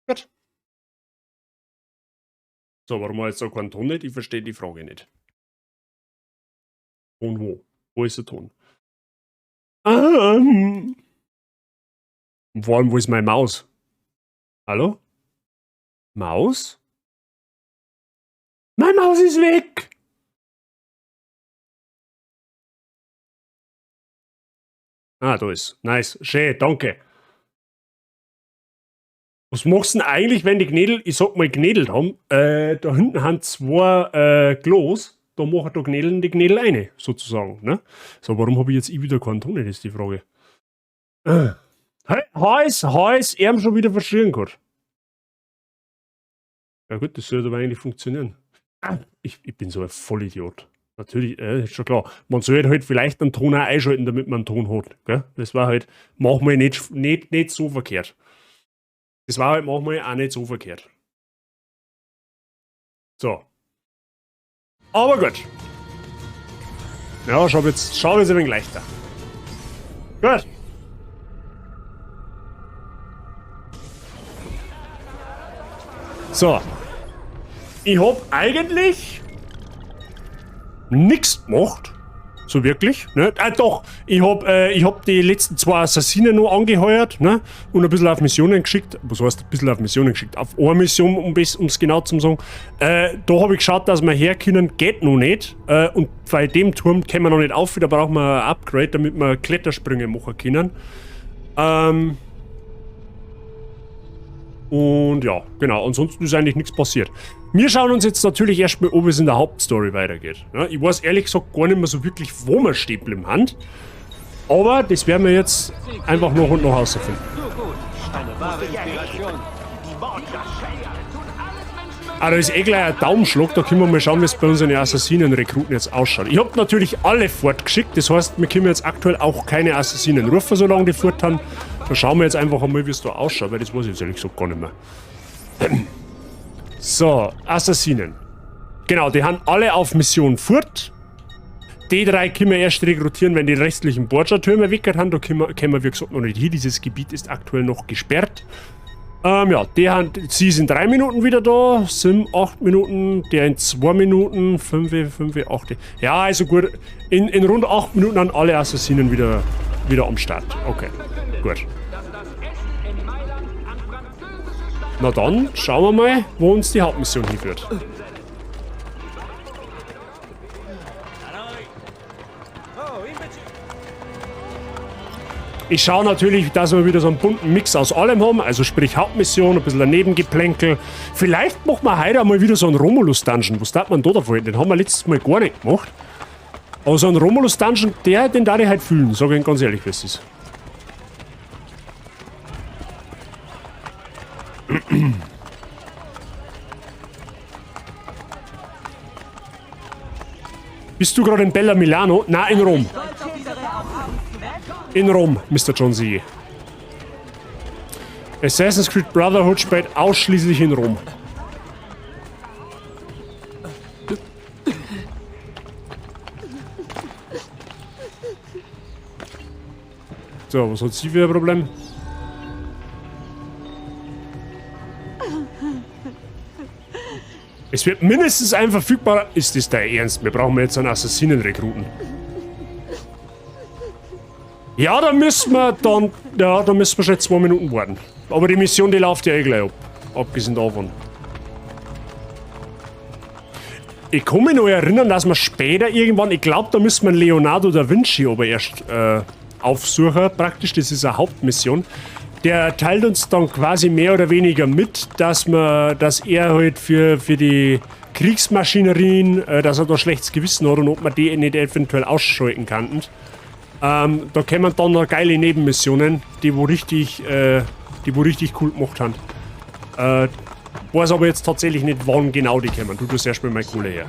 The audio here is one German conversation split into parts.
Gut. So, warum war jetzt so kein Ton nicht? Ich verstehe die Frage nicht. Ton wo? Wo ist der Ton? Vor allem, wo ist meine Maus? Hallo? Maus? Meine Maus ist weg! Ah, da ist. Nice. Schön, danke. Was machst du denn eigentlich, wenn die Gnädel, ich sag mal, gnädelt haben? Da hinten haben zwei Klos. Da machen da Gnädeln die Gnädel eine, sozusagen. Ne? So, warum habe ich jetzt wieder keinen Ton? Das ist die Frage. Heiß, er haben schon wieder verschrien gehabt. Ja gut, das sollte aber eigentlich funktionieren. Ich bin so ein Vollidiot. Natürlich, ist schon klar. Man sollte halt vielleicht einen Ton auch einschalten, damit man einen Ton hat. Gell? Das war halt manchmal nicht so verkehrt. Das war halt manchmal auch nicht so verkehrt. So. Aber gut. Ja, schau jetzt ein wenig leichter. Gut. So. Ich hab eigentlich nichts gemacht. So wirklich. Ne? Doch, ich hab die letzten 2 Assassinen noch angeheuert, ne? Und ein bisschen auf Missionen geschickt. Was heißt ein bisschen auf Missionen geschickt? Auf eine Mission, um es genau zu sagen. Da habe ich geschaut, dass wir herkommen, geht noch nicht. Und bei dem Turm können wir noch nicht auf, da brauchen wir ein Upgrade, damit wir Klettersprünge machen können. Und ja, genau, ansonsten ist eigentlich nichts passiert. Wir schauen uns jetzt natürlich erstmal an, wie es in der Hauptstory weitergeht. Ja, ich weiß ehrlich gesagt gar nicht mehr so wirklich, wo wir stehen bleiben haben. Aber das werden wir jetzt einfach noch und noch herausfinden. Ah, da ist eh gleich ein Daumenschlag, da können wir mal schauen, wie es bei unseren Assassinen-Rekruten jetzt ausschaut. Ich habe natürlich alle fortgeschickt, das heißt, wir können jetzt aktuell auch keine Assassinen rufen, solange die fort haben. Da schauen wir jetzt einfach einmal, wie es da ausschaut, weil das weiß ich jetzt ehrlich gesagt gar nicht mehr. So, Assassinen. Genau, die haben alle auf Mission fort. Die 3 können wir erst rekrutieren, wenn die restlichen Borgia-Türme weggehört haben. Da können wir, wie gesagt, noch nicht hin. Dieses Gebiet ist aktuell noch gesperrt. Ja, sie sind 3 Minuten wieder da, Sim 8 Minuten, der in 2 Minuten, 5, 8. Ja, also gut, in rund 8 Minuten haben alle Assassinen wieder am Start. Okay, gut. Na dann, schauen wir mal, wo uns die Hauptmission hinführt. Ich schaue natürlich, dass wir wieder so einen bunten Mix aus allem haben, also sprich Hauptmission, ein bisschen ein Nebengeplänkel. Vielleicht machen wir heute einmal wieder so einen Romulus-Dungeon. Was darf man da davon? Den haben wir letztes Mal gar nicht gemacht. Aber so einen Romulus-Dungeon, den darf ich halt fühlen, sage ich Ihnen ganz ehrlich, was es ist. Bist du gerade in Bella Milano? Nein, in Rom. In Rom, Mr. John C. Assassin's Creed Brotherhood spielt ausschließlich in Rom. So, was hat sie für ein Problem? Es wird mindestens ein verfügbarer... Ist das dein Ernst? Wir brauchen jetzt einen Assassinen-Rekruten. Ja, da müssen wir schon 2 Minuten warten. Aber die Mission, die läuft ja eh gleich ab. Abgesehen davon. Ich kann mich noch erinnern, dass wir später irgendwann... Ich glaube, da müssen wir Leonardo da Vinci aber erst aufsuchen. Praktisch, das ist eine Hauptmission. Der teilt uns dann quasi mehr oder weniger mit, dass er halt für die Kriegsmaschinerien, dass er da schlechtes Gewissen hat und ob man die nicht eventuell ausschalten kann. Da kommen dann noch geile Nebenmissionen, die wo richtig cool gemacht haben. Weiß aber jetzt tatsächlich nicht, wann genau die kommen. Du tust erstmal meine Kohle her.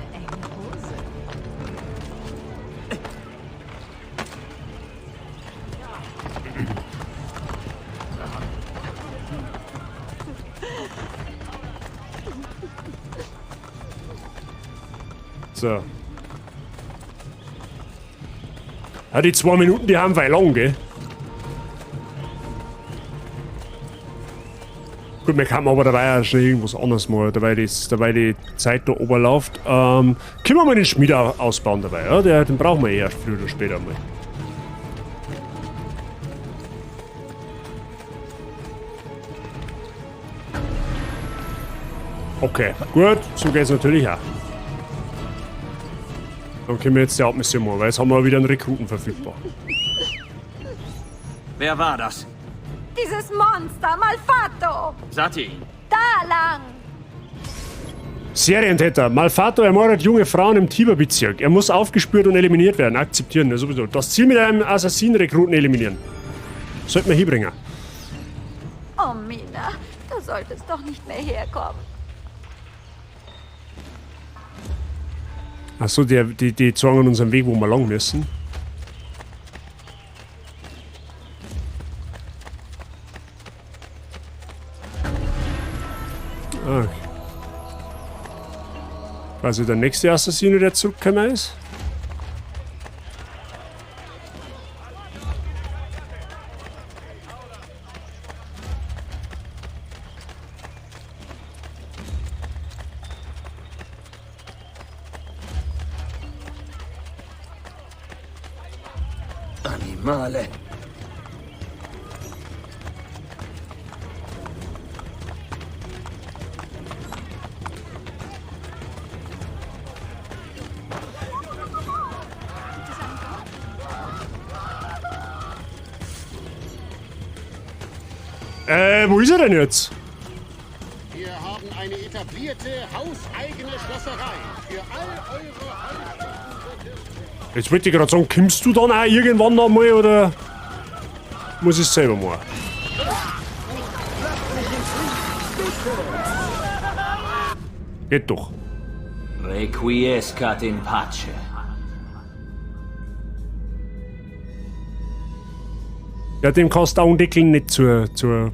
So. Ja, die 2 Minuten, die haben wir lang, gell? Gut, wir kann aber dabei auch schon irgendwas anderes machen, dabei die Zeit da oben läuft. Können wir mal den Schmied ausbauen dabei, ja? Den brauchen wir erst früher oder später mal. Okay, gut, so geht's natürlich auch. Dann können wir jetzt die Hauptmission machen, weil jetzt haben wir wieder einen Rekruten verfügbar. Wer war das? Dieses Monster, Malfato! Satt ihr ihn? Da lang! Serientäter. Malfato ermordet junge Frauen im Tiber-Bezirk. Er muss aufgespürt und eliminiert werden. Akzeptieren, ja, sowieso. Das Ziel mit einem Assassinenrekruten eliminieren. Sollten wir hinbringen. Oh, Mina, du solltest doch nicht mehr herkommen. Achso, die zeigen uns einen Weg, wo wir lang müssen. Ah. Quasi der nächste Assassine, der zurückgekommen ist. Animale. Wo ist er denn jetzt? Wir haben eine etablierte, hauseigene Schlosserei für all eure Jetzt wollte ich gerade sagen, kommst du dann auch irgendwann noch mal oder muss ich es selber machen? Geht doch. Requiescat in pace. Ja, dem kannst du auch einen Deckel nicht zu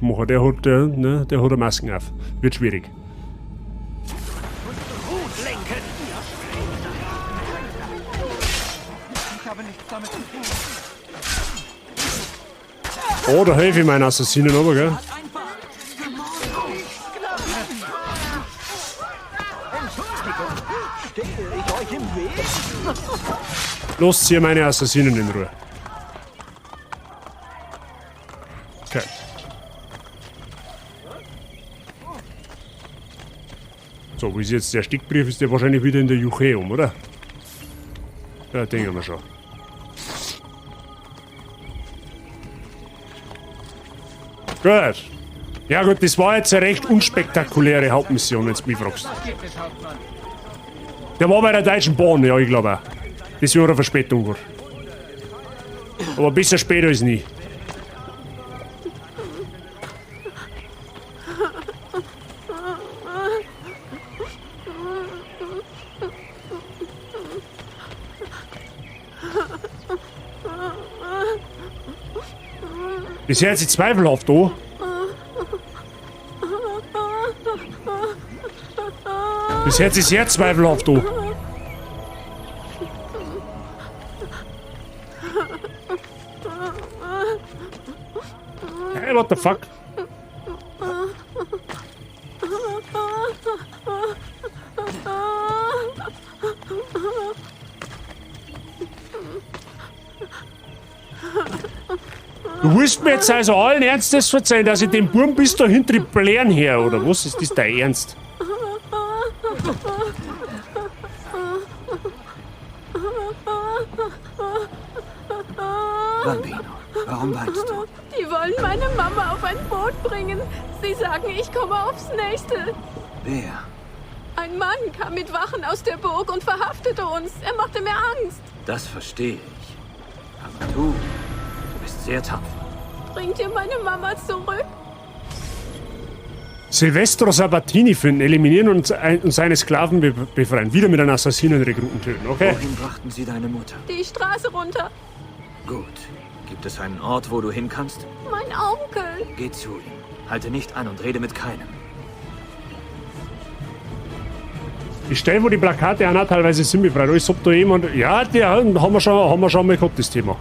machen. Der hat eine Masken auf. Wird schwierig. Oh, da helfe ich meinen Assassinen aber, gell? Los, zieh meine Assassinen in Ruhe. Okay. So, wie ist jetzt der Stickbrief? Ist der wahrscheinlich wieder in der Jucheum, oder? Ja, denken wir schon. Gut. Ja gut, das war jetzt eine recht unspektakuläre Hauptmission, wenn du mich fragst. Der war bei der Deutschen Bahn, ja, ich glaube auch. Deswegen hat er Verspätung war. Aber besser später als nie. Das hört sich zweifelhaft an. Das hört sich sehr zweifelhaft an. Hey, what the fuck? Du willst mir jetzt also allen Ernstes verzeihen, dass ich den Burm bis da hinter die Blären her, oder was? Ist das dein Ernst? Bambino, warum weinst du? Die wollen meine Mama auf ein Boot bringen. Sie sagen, ich komme aufs nächste. Wer? Ein Mann kam mit Wachen aus der Burg und verhaftete uns. Er machte mir Angst. Das verstehe ich. Aber du bist sehr tapfer. Bringt ihr meine Mama zurück? Silvestro Sabatini finden, eliminieren und seine Sklaven befreien. Wieder mit einem Assassinenrekruten töten, okay? Wohin brachten sie deine Mutter? Die Straße runter. Gut. Gibt es einen Ort, wo du hin kannst? Mein Onkel. Geh zu ihm. Halte nicht an und rede mit keinem. Die Stelle, wo die Plakate auch teilweise sind befreit. Ich hab da jemand. Ja, die haben wir schon mal gehabt, das Thema.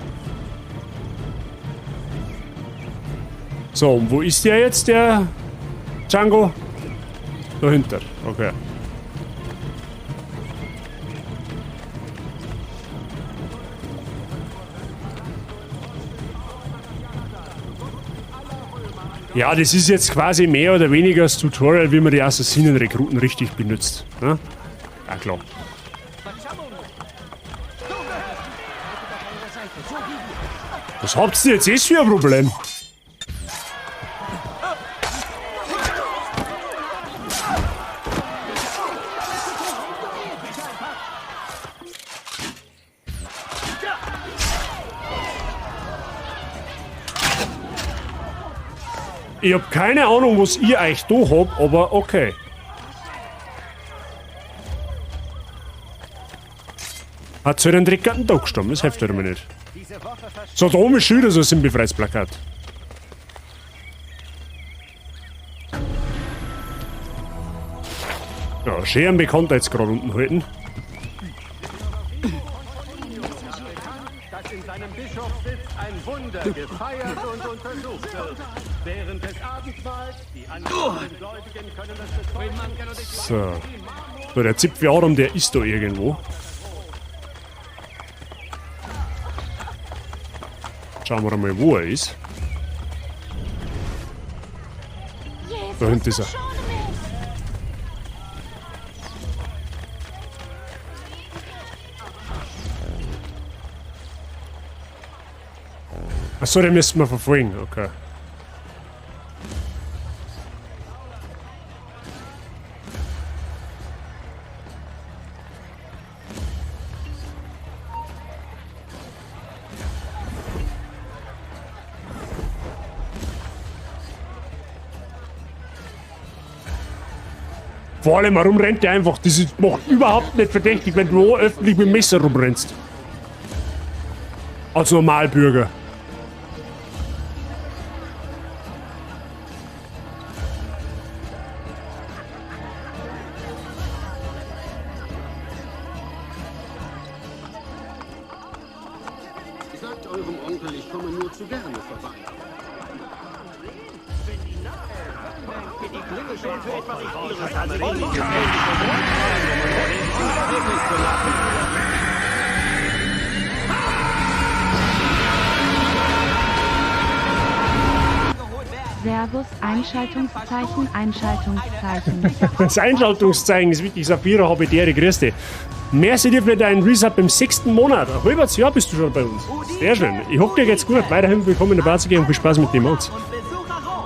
So, und wo ist der jetzt, der Django? Dahinter, okay. Ja, das ist jetzt quasi mehr oder weniger das Tutorial, wie man die Assassinen-Rekruten richtig benutzt. Ne? Ja, klar. Was habt ihr jetzt für ein Problem? Ich hab keine Ahnung, was ihr euch da habt, aber okay. Hat so einen dreckigen Tag gestorben, das hilft mir nicht. So, da oben ist schon wieder so ein Symbefreis-Plakat. Ja, schön einen Bekanntheitsgrad unten halten. Dass in seinem Bischofssitz ein Wunder gefeiert und untersucht wird. Während des Abendmahls, die anwesenden Gläubigen können das bezeugen. So, der Zipfelarm, der ist da irgendwo. Schauen wir mal, wo er ist. Da hinten ist er. Achso, den müssen wir verfolgen, okay. Vor allem, warum rennt der einfach? Das macht überhaupt nicht verdächtig, wenn du öffentlich mit dem Messer rumrennst. Als Normalbürger. Sagt eurem Onkel, ich komme nur zu gerne vorbei. Servus, Einschaltungszeichen, Einschaltungszeichen. Das Einschaltungszeichen ist wichtig. Sapira, habitäre Grüße. Merci dir für deinen Resub im 6. Monat. Ein halbes Jahr bist du schon bei uns. Sehr schön. Ich hoffe, dir geht's gut. Weiterhin willkommen in der Barzige und viel Spaß mit dem Mods.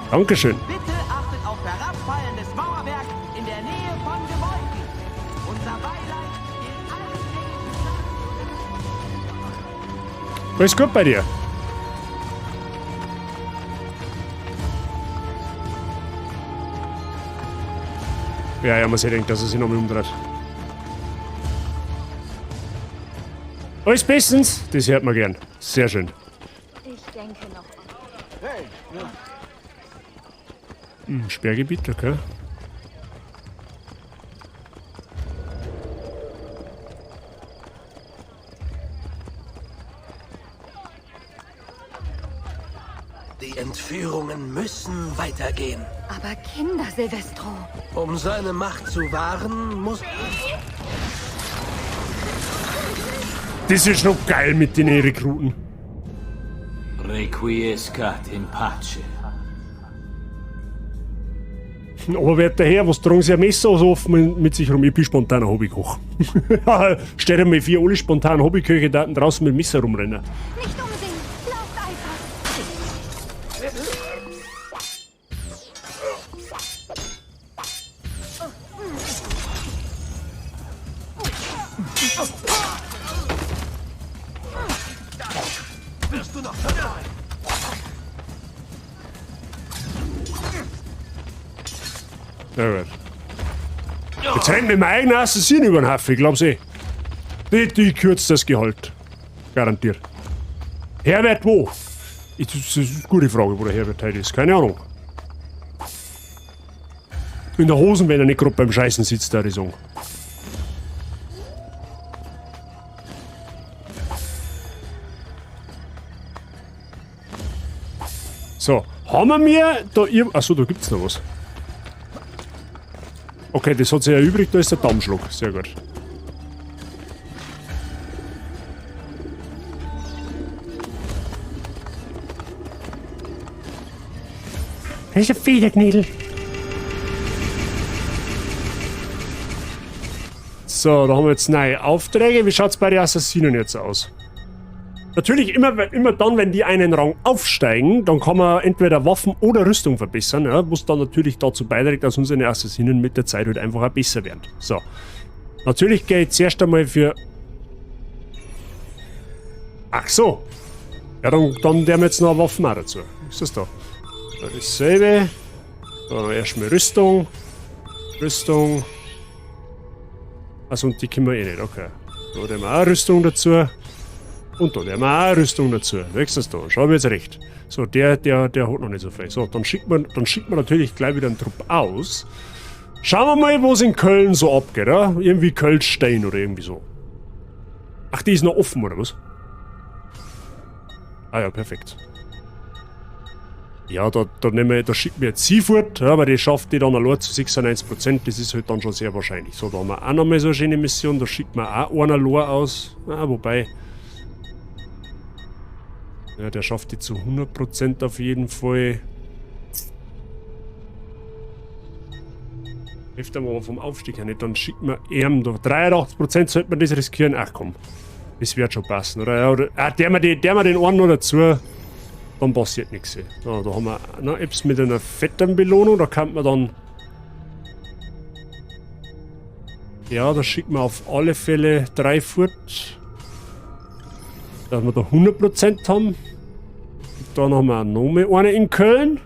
Dankeschön. Bitte achtet auf herabfallendes Mauerwerk in der Nähe von Gebäuden. Unser Beileid gilt allen. Alles gut bei dir? Ja, man sieht denkt, dass er sich nochmal umdreht. Alles bestens, das hört man gern. Sehr schön. Ich denke noch. Sperrgebiet, okay. Die Entführungen müssen weitergehen. Aber Kinder, Silvestro. Um seine Macht zu wahren, muss... Das ist noch geil mit den Rekruten. Requiescat in pace. Aber wer daher, was tragen sie ein Messer so offen mit sich rum? Ich bin spontaner Hobbykoch. Stell dir mal 4 alle spontanen Hobbyköche da draußen mit dem Messer rumrennen. Nicht unbedingt. Lauft einfach. Wirst du noch verdauen? Ja gut. Jetzt rennt mir mein eigener Assassin über den Haufen, ich glaub's eh. Die kürzt das Gehalt. Garantiert. Herbert wo? Das ist eine gute Frage, wo der Herbert heute ist. Keine Ahnung. In der Hosen, wenn er nicht gerade beim Scheißen sitzt, da die sagen. So, haben wir mir da... Achso, da gibt's noch was. Okay, das hat sich erübrigt, da ist der Dammschlag. Sehr gut. Das ist ein Federknädel. So, da haben wir jetzt neue Aufträge. Wie schaut es bei den Assassinen jetzt aus? Natürlich immer dann, wenn die einen Rang aufsteigen, dann kann man entweder Waffen oder Rüstung verbessern, ja, was dann natürlich dazu beiträgt, dass unsere Assassinen mit der Zeit halt einfach auch besser werden. So. Natürlich gehe ich zuerst einmal für... Ach so. Ja, dann werden wir jetzt noch Waffen auch dazu. Was ist das da? Da dasselbe. Da haben wir erstmal Rüstung. Rüstung. Also und die können wir eh nicht, okay. Da haben wir auch Rüstung dazu. Und da haben wir auch Rüstung dazu. Nächstes da, schau mir jetzt recht. So, der hat noch nicht so viel. So, dann schickt man natürlich gleich wieder einen Trupp aus. Schauen wir mal, was in Köln so abgeht, ja? Irgendwie Köln-Stein oder irgendwie so. Ach, die ist noch offen, oder was? Ah ja, perfekt. Ja, da schickt mir jetzt Seafood, ja, aber die schafft die dann allein zu 96%, das ist halt dann schon sehr wahrscheinlich. So, da haben wir auch nochmal so eine schöne Mission, da schickt man auch einen allein aus. Ah, wobei... Ja, der schafft die zu 100% auf jeden Fall. Hilft aber vom Aufstieg her nicht, dann schickt man ihm da 83% sollte man das riskieren. Ach komm, das wird schon passen, oder? Ja, oder der mal den einen noch dazu, dann passiert nichts. Ja, da haben wir noch Apps mit einer fetten Belohnung, da kann man dann... Ja, da schickt man auf alle Fälle 3 Furt. Dass wir da 100% haben. Dann haben wir noch mal eine in Köln.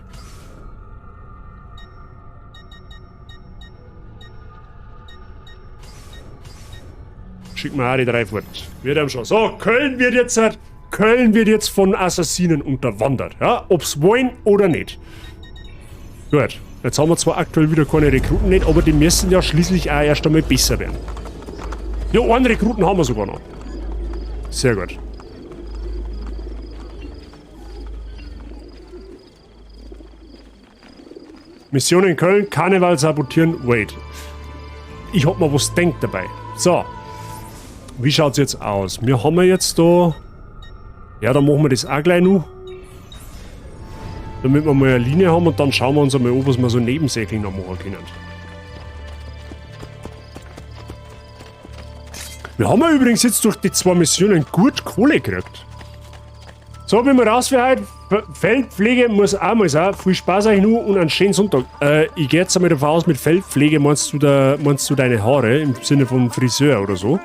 Schicken wir auch die 3 fort. Wir haben schon. So, Köln wird jetzt von Assassinen unterwandert. Ja, ob's wollen oder nicht. Gut. Jetzt haben wir zwar aktuell wieder keine Rekruten nicht, aber die müssen ja schließlich auch erst einmal besser werden. Ja, einen Rekruten haben wir sogar noch. Sehr gut. Mission in Köln, Karneval sabotieren, wait. Ich hab mir was denkt dabei. So. Wie schaut's jetzt aus? Wir haben jetzt da... Ja, dann machen wir das auch gleich noch. Damit wir mal eine Linie haben und dann schauen wir uns einmal an, was wir so nebensächlich noch machen können. Wir haben ja übrigens jetzt durch die 2 Missionen gut Kohle gekriegt. So, wie wir raus für heute. Feldpflege muss auch mal sein. Viel Spaß euch nur und einen schönen Sonntag. Ich gehe jetzt einmal davon aus, mit Feldpflege meinst du deine Haare im Sinne von Friseur oder so.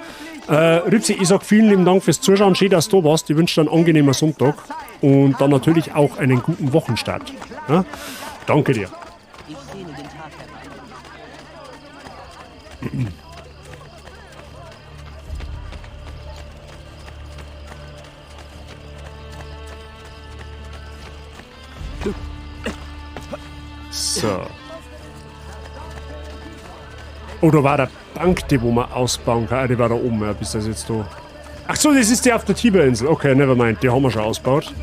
Rübsi, ich sag vielen lieben Dank fürs Zuschauen. Schön, dass du da warst. Ich wünsche dir einen angenehmen Sonntag und dann natürlich auch einen guten Wochenstart. Ja? Danke dir. So. Oh, da war der Bank, die wo man ausbauen kann. Ah, die war da oben, ja, bis das jetzt da. Ach so, das ist die auf der Tiberinsel. Okay, nevermind, die haben wir schon ausgebaut.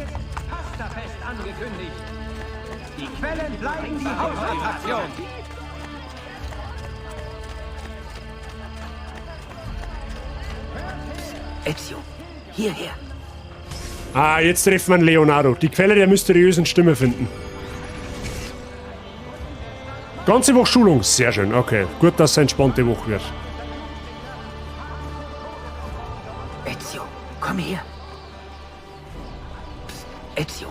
Die Quellen bleiben die Hauptattraktion. Ezio, hierher. Ah, jetzt treffen wir einen Leonardo. Die Quelle der mysteriösen Stimme finden. Ganze Woche Schulung. Sehr schön, okay. Gut, dass es eine entspannte Woche wird. Ezio, komm her. Psst, Ezio,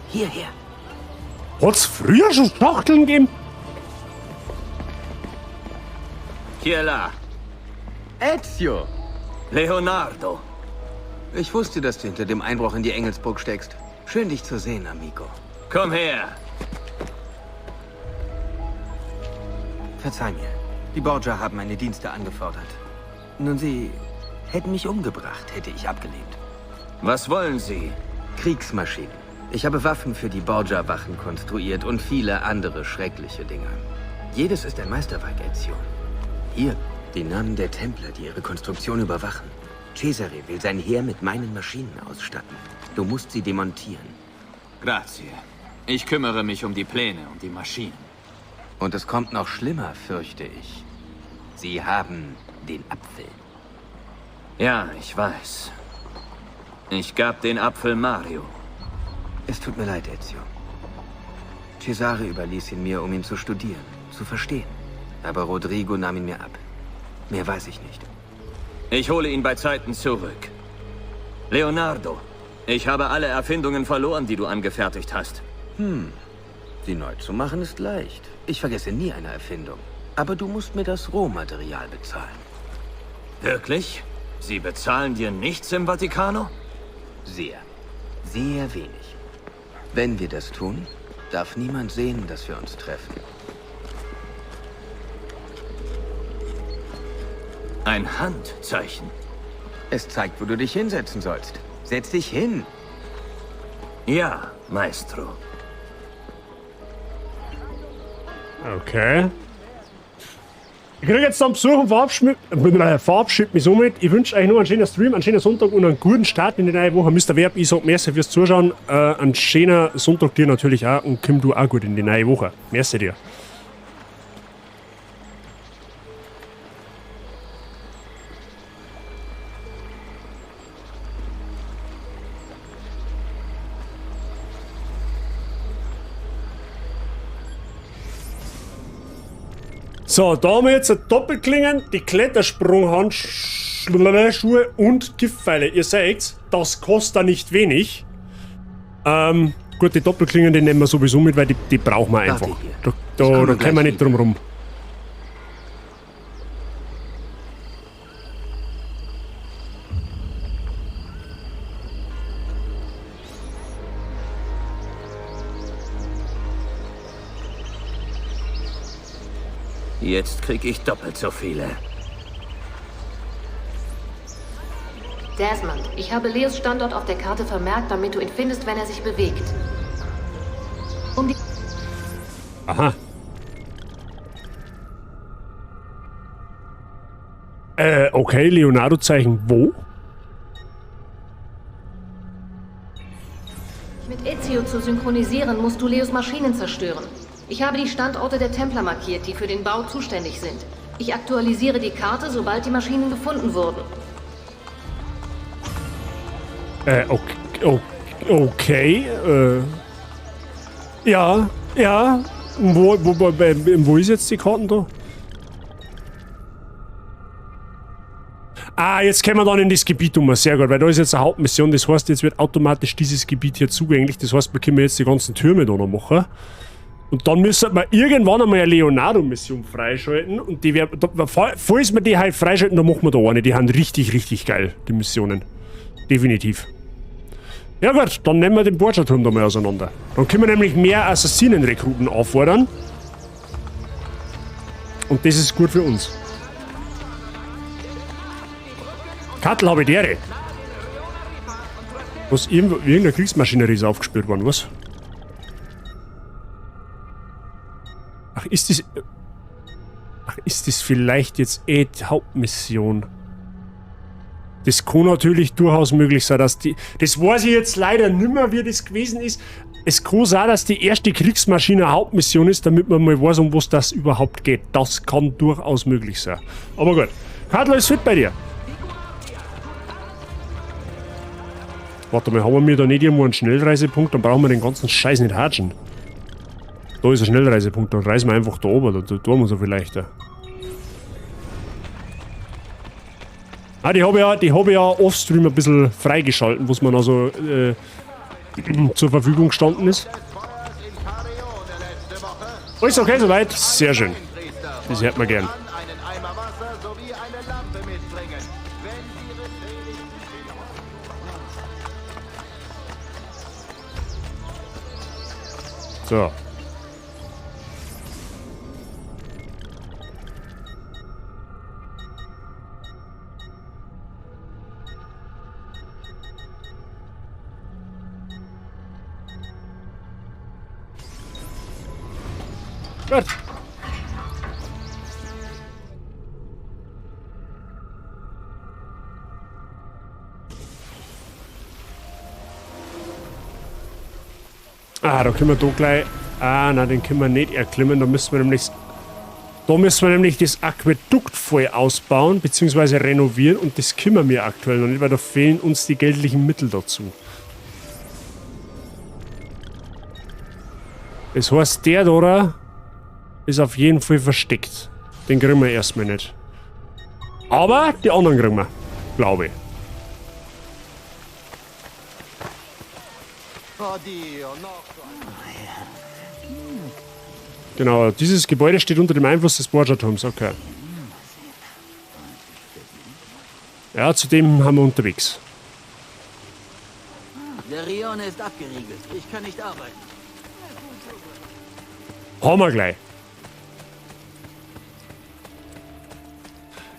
hierher. Hat's früher schon Schachteln gegeben? Kiela. Ezio! Leonardo. Ich wusste, dass du hinter dem Einbruch in die Engelsburg steckst. Schön, dich zu sehen, amigo. Komm her. Verzeih mir. Die Borgia haben meine Dienste angefordert. Nun, sie hätten mich umgebracht, hätte ich abgelehnt. Was wollen Sie? Kriegsmaschinen. Ich habe Waffen für die Borgia-Wachen konstruiert und viele andere schreckliche Dinge. Jedes ist ein Meisterwerk, Ezio. Hier, die Namen der Templer, die ihre Konstruktion überwachen. Cesare will sein Heer mit meinen Maschinen ausstatten. Du musst sie demontieren. Grazie. Ich kümmere mich um die Pläne und die Maschinen. Und es kommt noch schlimmer, fürchte ich. Sie haben den Apfel. Ja, ich weiß. Ich gab den Apfel Mario. Es tut mir leid, Ezio. Cesare überließ ihn mir, um ihn zu studieren, zu verstehen. Aber Rodrigo nahm ihn mir ab. Mehr weiß ich nicht. Ich hole ihn bei Zeiten zurück. Leonardo, ich habe alle Erfindungen verloren, die du angefertigt hast. Sie neu zu machen ist leicht. Ich vergesse nie eine Erfindung. Aber du musst mir das Rohmaterial bezahlen. Wirklich? Sie bezahlen dir nichts im Vatikano? Sehr, sehr wenig. Wenn wir das tun, darf niemand sehen, dass wir uns treffen. Ein Handzeichen. Es zeigt, wo du dich hinsetzen sollst. Setz dich hin. Ja, Maestro. Okay. Ich kriege jetzt dann Besuch und verabschiede mich somit. Ich wünsche euch noch einen schönen Stream, einen schönen Sonntag und einen guten Start in die neue Woche. Mr. Werb, ich sage merci fürs Zuschauen. Einen schönen Sonntag dir natürlich auch und Kim, du auch gut in die neue Woche. Merci dir. So, da haben wir jetzt ein Doppelklingen, die Klettersprunghandschuhe und Giftpfeile. Ihr seht, das kostet nicht wenig. Gut, die Doppelklingen, die nehmen wir sowieso mit, weil die brauchen wir einfach. Da können wir nicht drum rum. Jetzt krieg ich doppelt so viele. Desmond, ich habe Leos Standort auf der Karte vermerkt, damit du ihn findest, wenn er sich bewegt. Aha. Okay, Leonardo-Zeichen wo? Mit Ezio zu synchronisieren, musst du Leos Maschinen zerstören. Ich habe die Standorte der Templer markiert, die für den Bau zuständig sind. Ich aktualisiere die Karte, sobald die Maschinen gefunden wurden. Okay. Ja. Wo ist jetzt die Karten da? Ah, jetzt können wir dann in das Gebiet um. Sehr gut, weil da ist jetzt eine Hauptmission. Das heißt, jetzt wird automatisch dieses Gebiet hier zugänglich. Das heißt, wir können jetzt die ganzen Türme da noch machen. Und dann müssen wir irgendwann einmal eine Leonardo-Mission freischalten. Und die falls wir die halt freischalten, dann machen wir da eine. Die haben richtig, richtig geil, die Missionen. Definitiv. Ja gut, dann nehmen wir den Borgia-Turm da mal auseinander. Dann können wir nämlich mehr Assassinen-Rekruten auffordern. Und das ist gut für uns. Kattel habe ich dere. Was, irgendeine Kriegsmaschinerie ist aufgespürt worden, was? Ach, ist das vielleicht jetzt die Hauptmission? Das kann natürlich durchaus möglich sein, dass die... Das weiß ich jetzt leider nicht mehr, wie das gewesen ist. Es kann sein, dass die erste Kriegsmaschine eine Hauptmission ist, damit man mal weiß, um was das überhaupt geht. Das kann durchaus möglich sein. Aber gut. Kadler ist fit bei dir. Warte mal, haben wir da nicht irgendwo einen Schnellreisepunkt? Dann brauchen wir den ganzen Scheiß nicht hatschen. Da ist ein Schnellreisepunkt, dann reisen wir einfach da oben, da tun wir so viel leichter. Ah, die habe ich ja offstream ein bisschen freigeschalten, was man also zur Verfügung gestanden ist. Ist okay soweit? Sehr schön. Das hört man gern. So. Gut. Ah, da können wir da gleich... Ah, nein, den können wir nicht erklimmen. Da müssen wir nämlich Da müssen wir nämlich das Aquädukt voll ausbauen, beziehungsweise renovieren und das kümmern wir aktuell noch nicht, weil da fehlen uns die geldlichen Mittel dazu. Das heißt, der da ist auf jeden Fall versteckt. Den kriegen wir erstmal nicht. Aber die anderen kriegen wir, glaube ich. Genau, dieses Gebäude steht unter dem Einfluss des Borgia-Turms, okay. Ja, zudem haben wir unterwegs. Der Rione ist abgeriegelt. Ich kann nicht arbeiten. Haben wir gleich.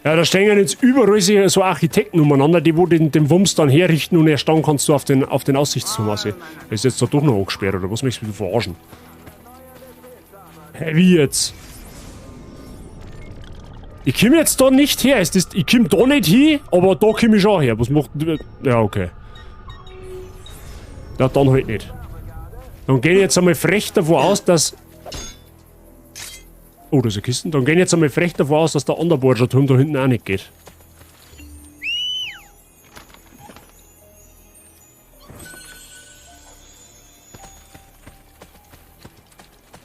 Ja, da stehen jetzt überall so Architekten umeinander, die wo den Wumms dann herrichten und erst dann kannst du auf den Aussichtsturm aussehen. Ist jetzt da doch noch angesperrt, oder was möchtest du verarschen? Hä, wie jetzt? Ich komme jetzt da nicht her. Ich komme da nicht hin, aber da komme ich schon her. Was macht... Ja, okay. Ja, dann halt nicht. Dann gehe ich jetzt einmal frech davon aus, dass... Oh, da ist eine Kiste. Dann gehe ich jetzt einmal frech davon aus, dass der andere Borgia-Turm da hinten auch nicht geht.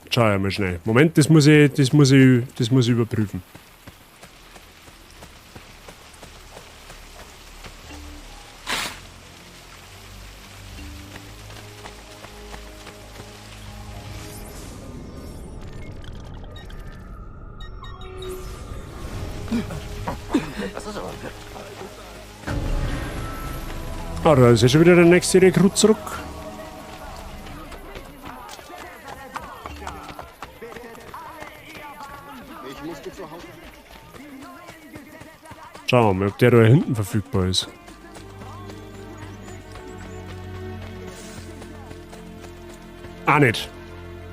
Schau ja mal schnell. Moment, das muss ich überprüfen. Ah, da ist ja schon wieder der nächste Rekrut zurück. Schauen wir mal, ob der da hinten verfügbar ist. Ah, nicht.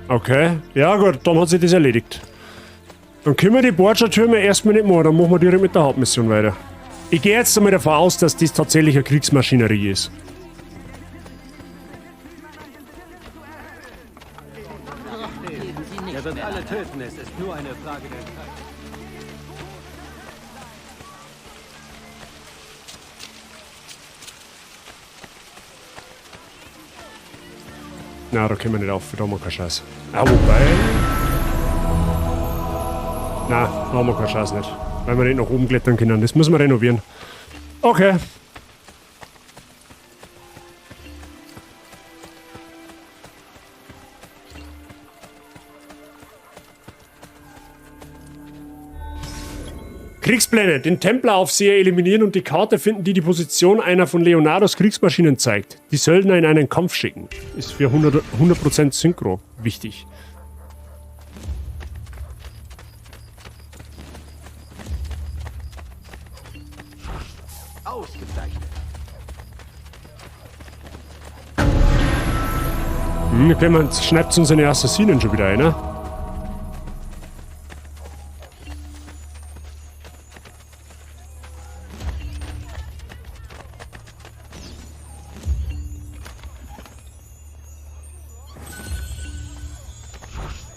Okay. Ja gut, dann hat sich das erledigt. Dann können wir die Borgia-Türme erstmal nicht machen, dann machen wir direkt mit der Hauptmission weiter. Ich gehe jetzt einmal davon aus, dass das tatsächlich eine Kriegsmaschinerie ist. Er wird alle töten, es ist nur eine Frage der Zeit. Na, da können wir nicht auf, da haben wir keinen Scheiß. Ah, wobei... Na, da haben wir keinen Scheiß nicht. Weil wir nicht nach oben klettern können. Das müssen wir renovieren. Okay. Kriegspläne. Den Templaraufseher eliminieren und die Karte finden, die die Position einer von Leonardos Kriegsmaschinen zeigt. Die Söldner in einen Kampf schicken. Ist für 100% Synchro wichtig. Ausgezeichnet. Okay, man schnappt uns seine Assassinen schon wieder ein, ne?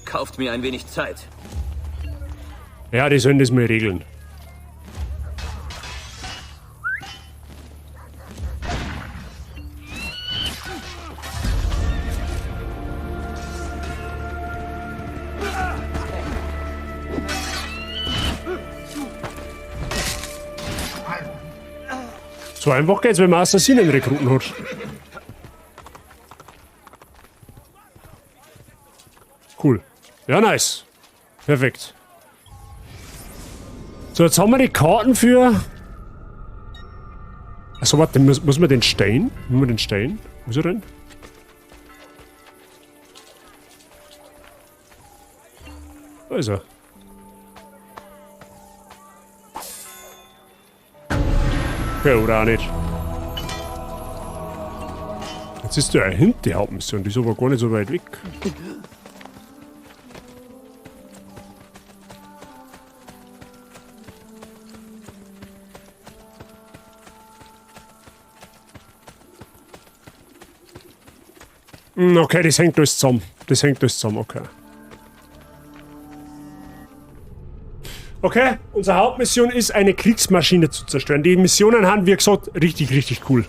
Kauft mir ein wenig Zeit. Ja, die sollen das mal regeln. So einfach geht's, wenn man Assassinen-Rekruten hat. Cool. Ja, nice. Perfekt. So, jetzt haben wir die Karten für... Achso, warte, muss man den Stein? Muss man den Stein? Wo ist er denn? Da ist er. Okay, oder auch nicht. Jetzt ist der hinten die Hauptmission, die ist aber gar nicht so weit weg. Okay, das hängt alles zusammen. Das hängt alles zusammen, okay. Okay, unsere Hauptmission ist, eine Kriegsmaschine zu zerstören. Die Missionen haben, wie gesagt, richtig, richtig cool.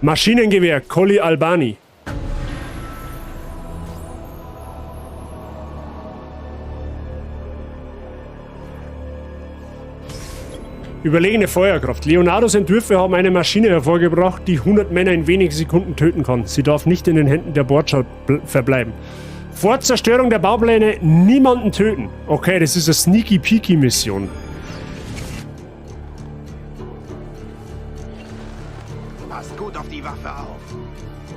Maschinengewehr, Colli Albani. Überlegene Feuerkraft. Leonardos Entwürfe haben eine Maschine hervorgebracht, die 100 Männer in wenigen Sekunden töten kann. Sie darf nicht in den Händen der Bordschau verbleiben. Vor Zerstörung der Baupläne niemanden töten. Okay, das ist eine Sneaky-Peaky-Mission. Passt gut auf die Waffe auf.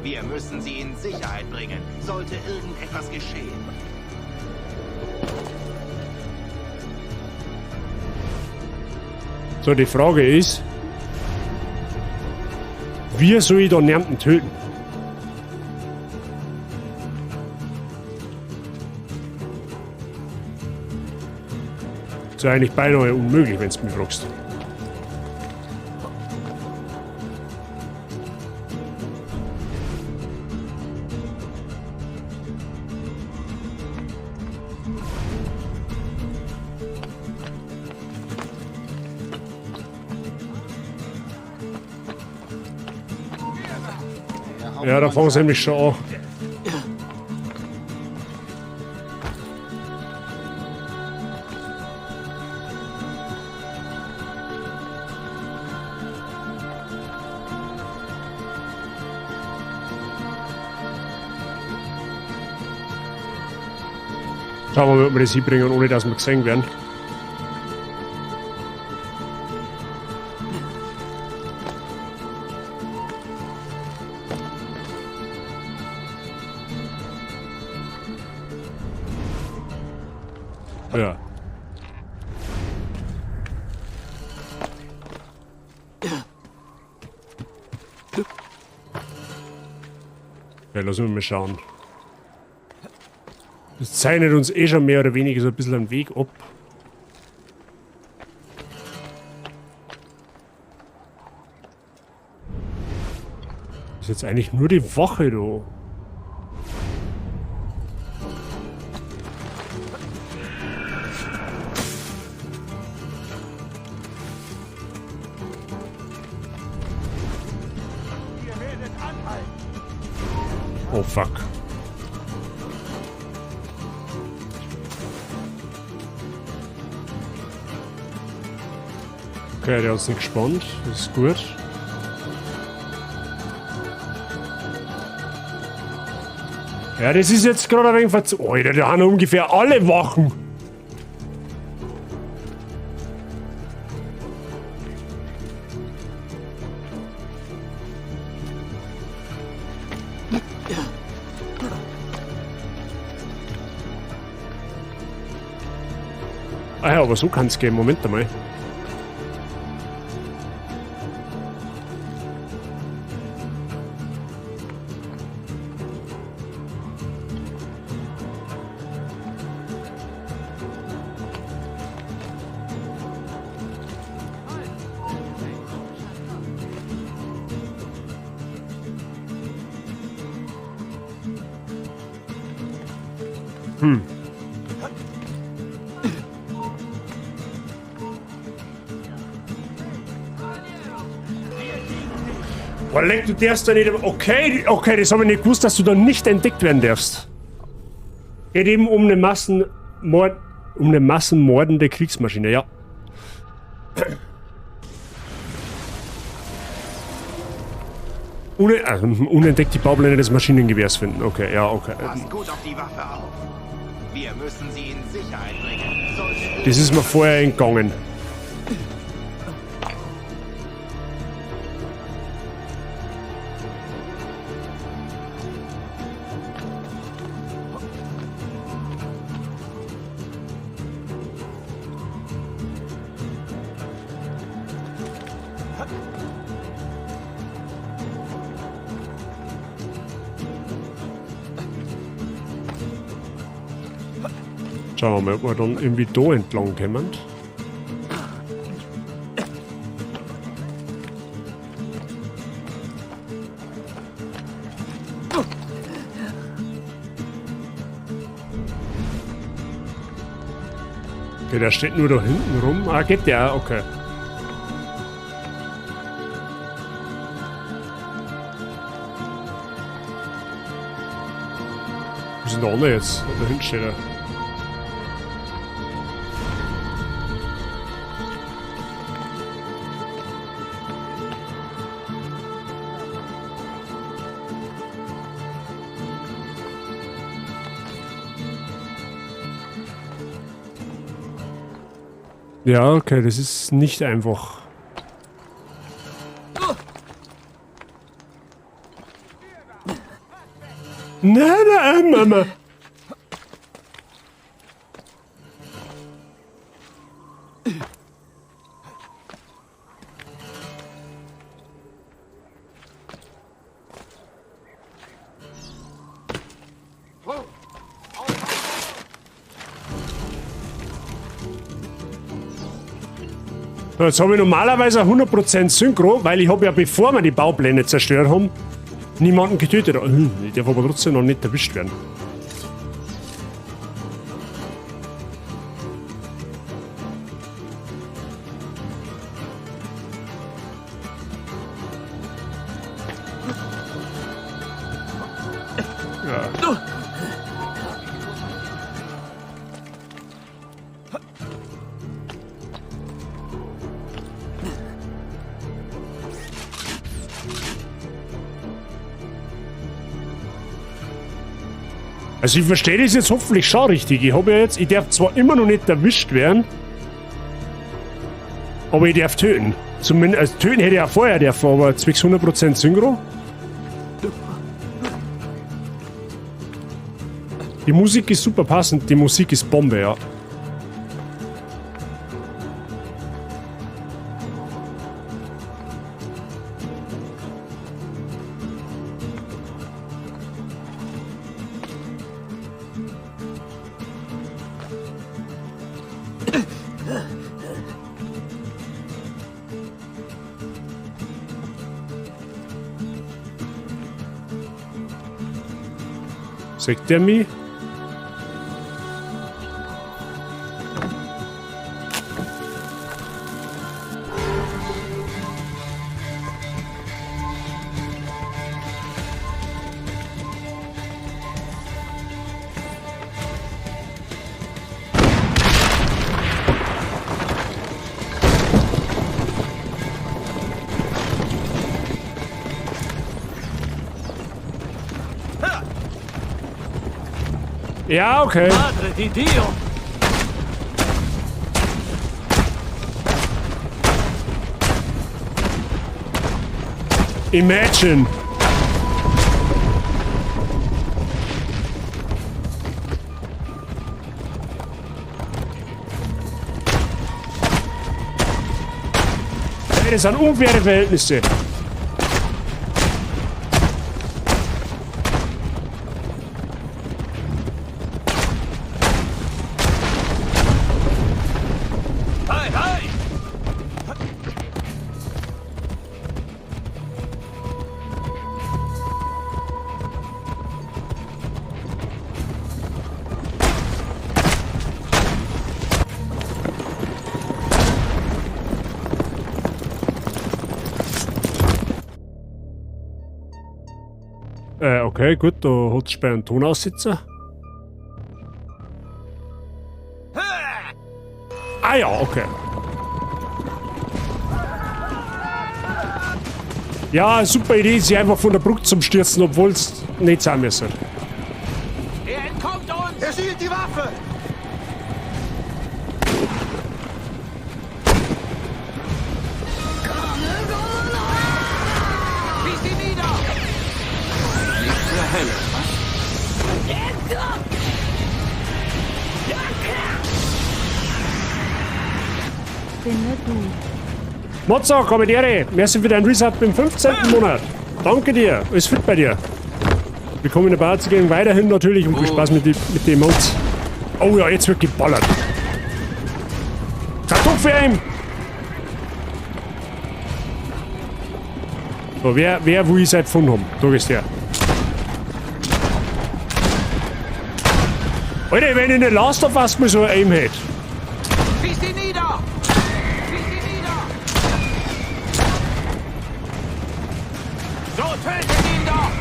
Wir müssen sie in Sicherheit bringen, sollte irgendetwas geschehen. So, die Frage ist, wie soll ich da niemanden töten? Das ist eigentlich beinahe unmöglich, wenn du mich fragst. Ja, da fangen sie nämlich schon an. Schauen wir mal, ob wir das hinbringen, ohne dass wir gesehen werden. Ja. Ja, lassen wir mal schauen. Das zeichnet uns eh schon mehr oder weniger so ein bisschen einen Weg ab. Das ist jetzt eigentlich nur die Wache da. Oh fuck. Okay, der hat uns nicht gespannt. Das ist gut. Ja, das ist jetzt gerade ein wenig verzogen. Alter, da haben ungefähr alle Wachen. Ah ja, aber so kann es gehen. Moment einmal. Boah, leck, du darfst da nicht... Okay, okay, das habe ich nicht gewusst, dass du da nicht entdeckt werden darfst. Geht eben um eine massenmordende Kriegsmaschine, ja. Unentdeckt die Baupläne des Maschinengewehrs finden. Okay, ja, okay. Passt gut auf die Waffe auf. Wir müssen sie in Sicherheit bringen. Sollte Das ist mir vorher entgangen. Schauen wir mal, ob wir dann irgendwie da entlang kommen. Okay, der steht nur da hinten rum. Ah, geht der? Okay. Wo ist denn der andere jetzt? Da hinten steht er. Ja, okay, das ist nicht einfach. Nein, Mama. So, jetzt habe ich normalerweise 100% Synchro, weil ich habe ja, bevor wir die Baupläne zerstört haben, niemanden getötet. Ich darf aber trotzdem noch nicht erwischt werden. Ja. Also ich verstehe das jetzt hoffentlich schon richtig. Ich darf zwar immer noch nicht erwischt werden, aber ich darf töten. Zumindest, also töten hätte ich ja vorher dürfen, aber zwecks 100% Synchro. Die Musik ist super passend, die Musik ist Bombe, ja. Sagt der mich? Ja, okay. Madre di Dio! Imagine. Das sind unfaire Verhältnisse. Okay, gut, da hat es bei einem Tonaussitzer. Ah ja, okay. Ja, super Idee, sie einfach von der Brücke zum Stürzen, obwohl es nicht sein müssen. Er entkommt uns! Er schießt die Waffe! Wie sie nieder! Nicht zur Hölle, was? Finde du. Mozzo, Kommentare, merci für dein Reset im 15. Monat. Danke dir, alles fit bei dir. Willkommen in der Party-Gang weiterhin natürlich und viel Spaß mit den Emotes. Oh ja, jetzt wird geballert. Kartoffel! So, wer will ich seit gefunden haben? Da ist der. Alter, wenn ich nicht Last of Us mal so ein Aim hätte. sie nieder! Schieß sie nieder! So, tötet ihn doch!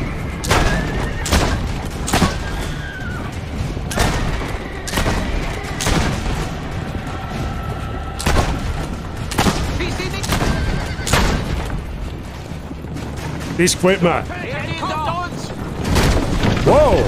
Schieß sie nicht! Das gefällt mir. Er kommt uns! Wow!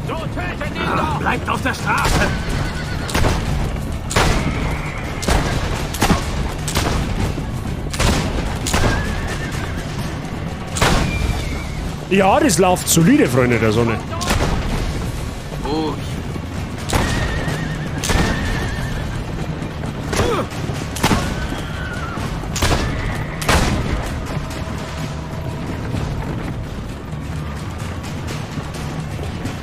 So, tötet ihn doch! Bleibt auf der Straße! Ja, das läuft solide, Freunde der Sonne. Oh,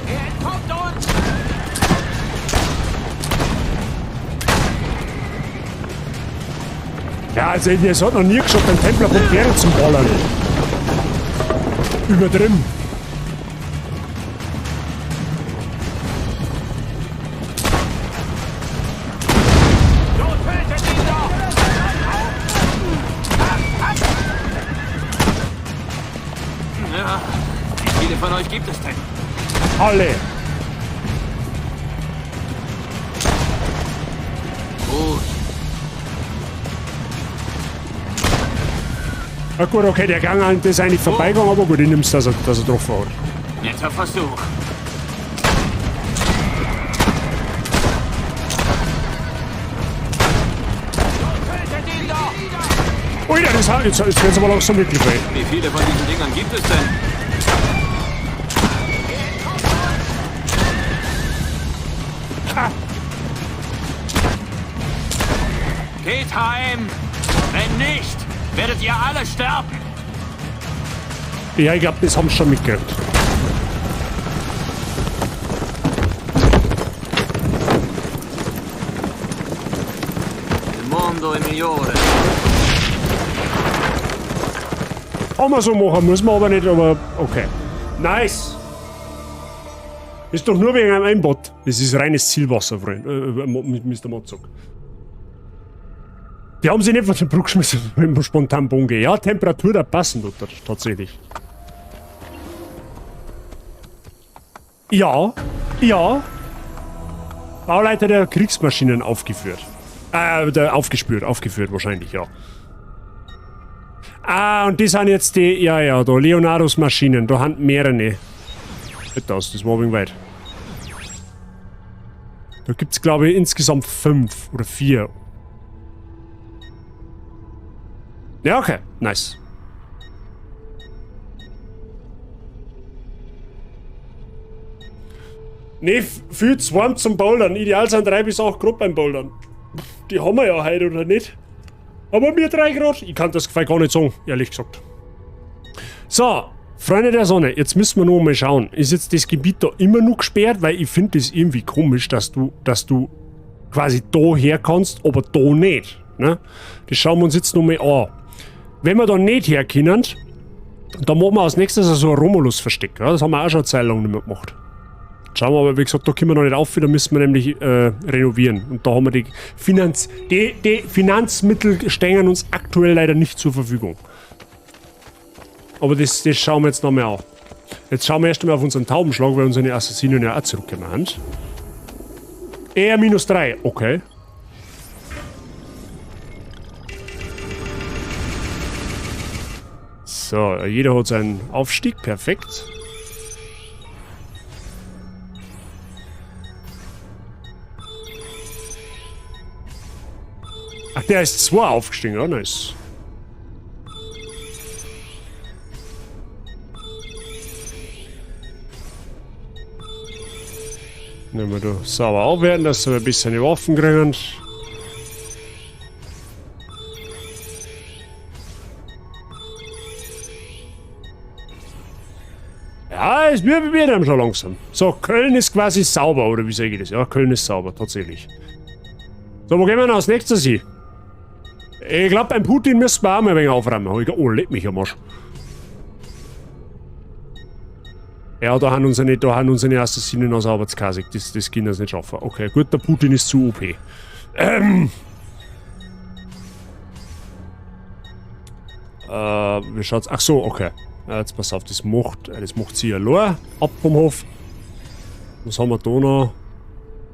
Er entkommt uns! Ja, also es hat noch nie geschafft, den Templer vom Pferd zu ballern. Übertrieben. So, tötet ihn doch! Ja. Wie viele von euch gibt es denn? Alle. oh. Na gut, okay, der Gang an, das ist eigentlich vorbeigegangen, aber gut, ich nehme es, dass er getroffen hat. Netter Versuch. Tötet ihn doch! Ui, das hat, jetzt wird's aber langsam wirklich weh. Wie viele von diesen Dingern gibt es denn? Geht heim! Wenn nicht, werdet ihr alle sterben! Ja, ich glaube, das haben sie schon mitgekriegt. Il mondo è migliore. Kann man so machen, muss man aber nicht, aber okay. Nice! Ist doch nur wegen einem Einbot. Das ist reines Zielwasser, Freund. Mr. Motzog. Die haben sich nicht von der Brücke geschmissen, wenn man spontan Bogen geht. Ja, Temperatur, da passen dort tatsächlich. Ja, ja. Bauleiter der Kriegsmaschinen aufgeführt. Aufgeführt wahrscheinlich, ja. Ah, und die sind jetzt die, ja, da, Leonardos Maschinen, da haben mehrere. Nicht das war ein wenig weit. Da gibt's, glaube ich, insgesamt 5 oder 4. Ja, okay, nice. Ne, viel zu warm zum Bouldern. Ideal sind 3 bis 8 Grad beim Bouldern. Die haben wir ja heute, oder nicht? Aber mir 3 Grad? Ich kann das gar nicht sagen, ehrlich gesagt. So, Freunde der Sonne, jetzt müssen wir noch mal schauen. Ist jetzt das Gebiet da immer noch gesperrt? Weil ich finde das irgendwie komisch, dass du quasi da her kannst, aber da nicht. Ne? Das schauen wir uns jetzt noch mal an. Wenn wir da nicht her können, dann machen wir als nächstes so ein Romulus-Versteck. Ja? Das haben wir auch schon eine Zeit lang nicht mehr gemacht. Schauen wir aber, wie gesagt, da können wir noch nicht auf, da müssen wir nämlich renovieren. Und da haben wir die Finanzmittel stehen uns aktuell leider nicht zur Verfügung. Aber das schauen wir jetzt noch mal an. Jetzt schauen wir erst einmal auf unseren Taubenschlag, weil unsere Assassinen ja auch zurückgekommen sind. Eher -3, okay. So, jeder hat seinen Aufstieg, perfekt. Ach, der ist 2 aufgestiegen, ja, nice. Nehmen wir da sauber aufwerten, dass wir ein bisschen die Waffen kriegen. Ja, es wird dann schon langsam. So, Köln ist quasi sauber, oder wie sage ich das? Ja, Köln ist sauber, tatsächlich. So, wo gehen wir denn als nächstes hin? Ich glaube, beim Putin müssen wir auch mal ein wenig aufräumen. Oh, leck mich am Arsch. Ja, da haben unsere Assassinen aus Arbeitskasik. Das können das nicht schaffen. Okay, gut, der Putin ist zu OP. Wie schaut's? Ach so, okay. Jetzt pass auf, das macht sie allein. Ab vom Hof. Was haben wir da noch?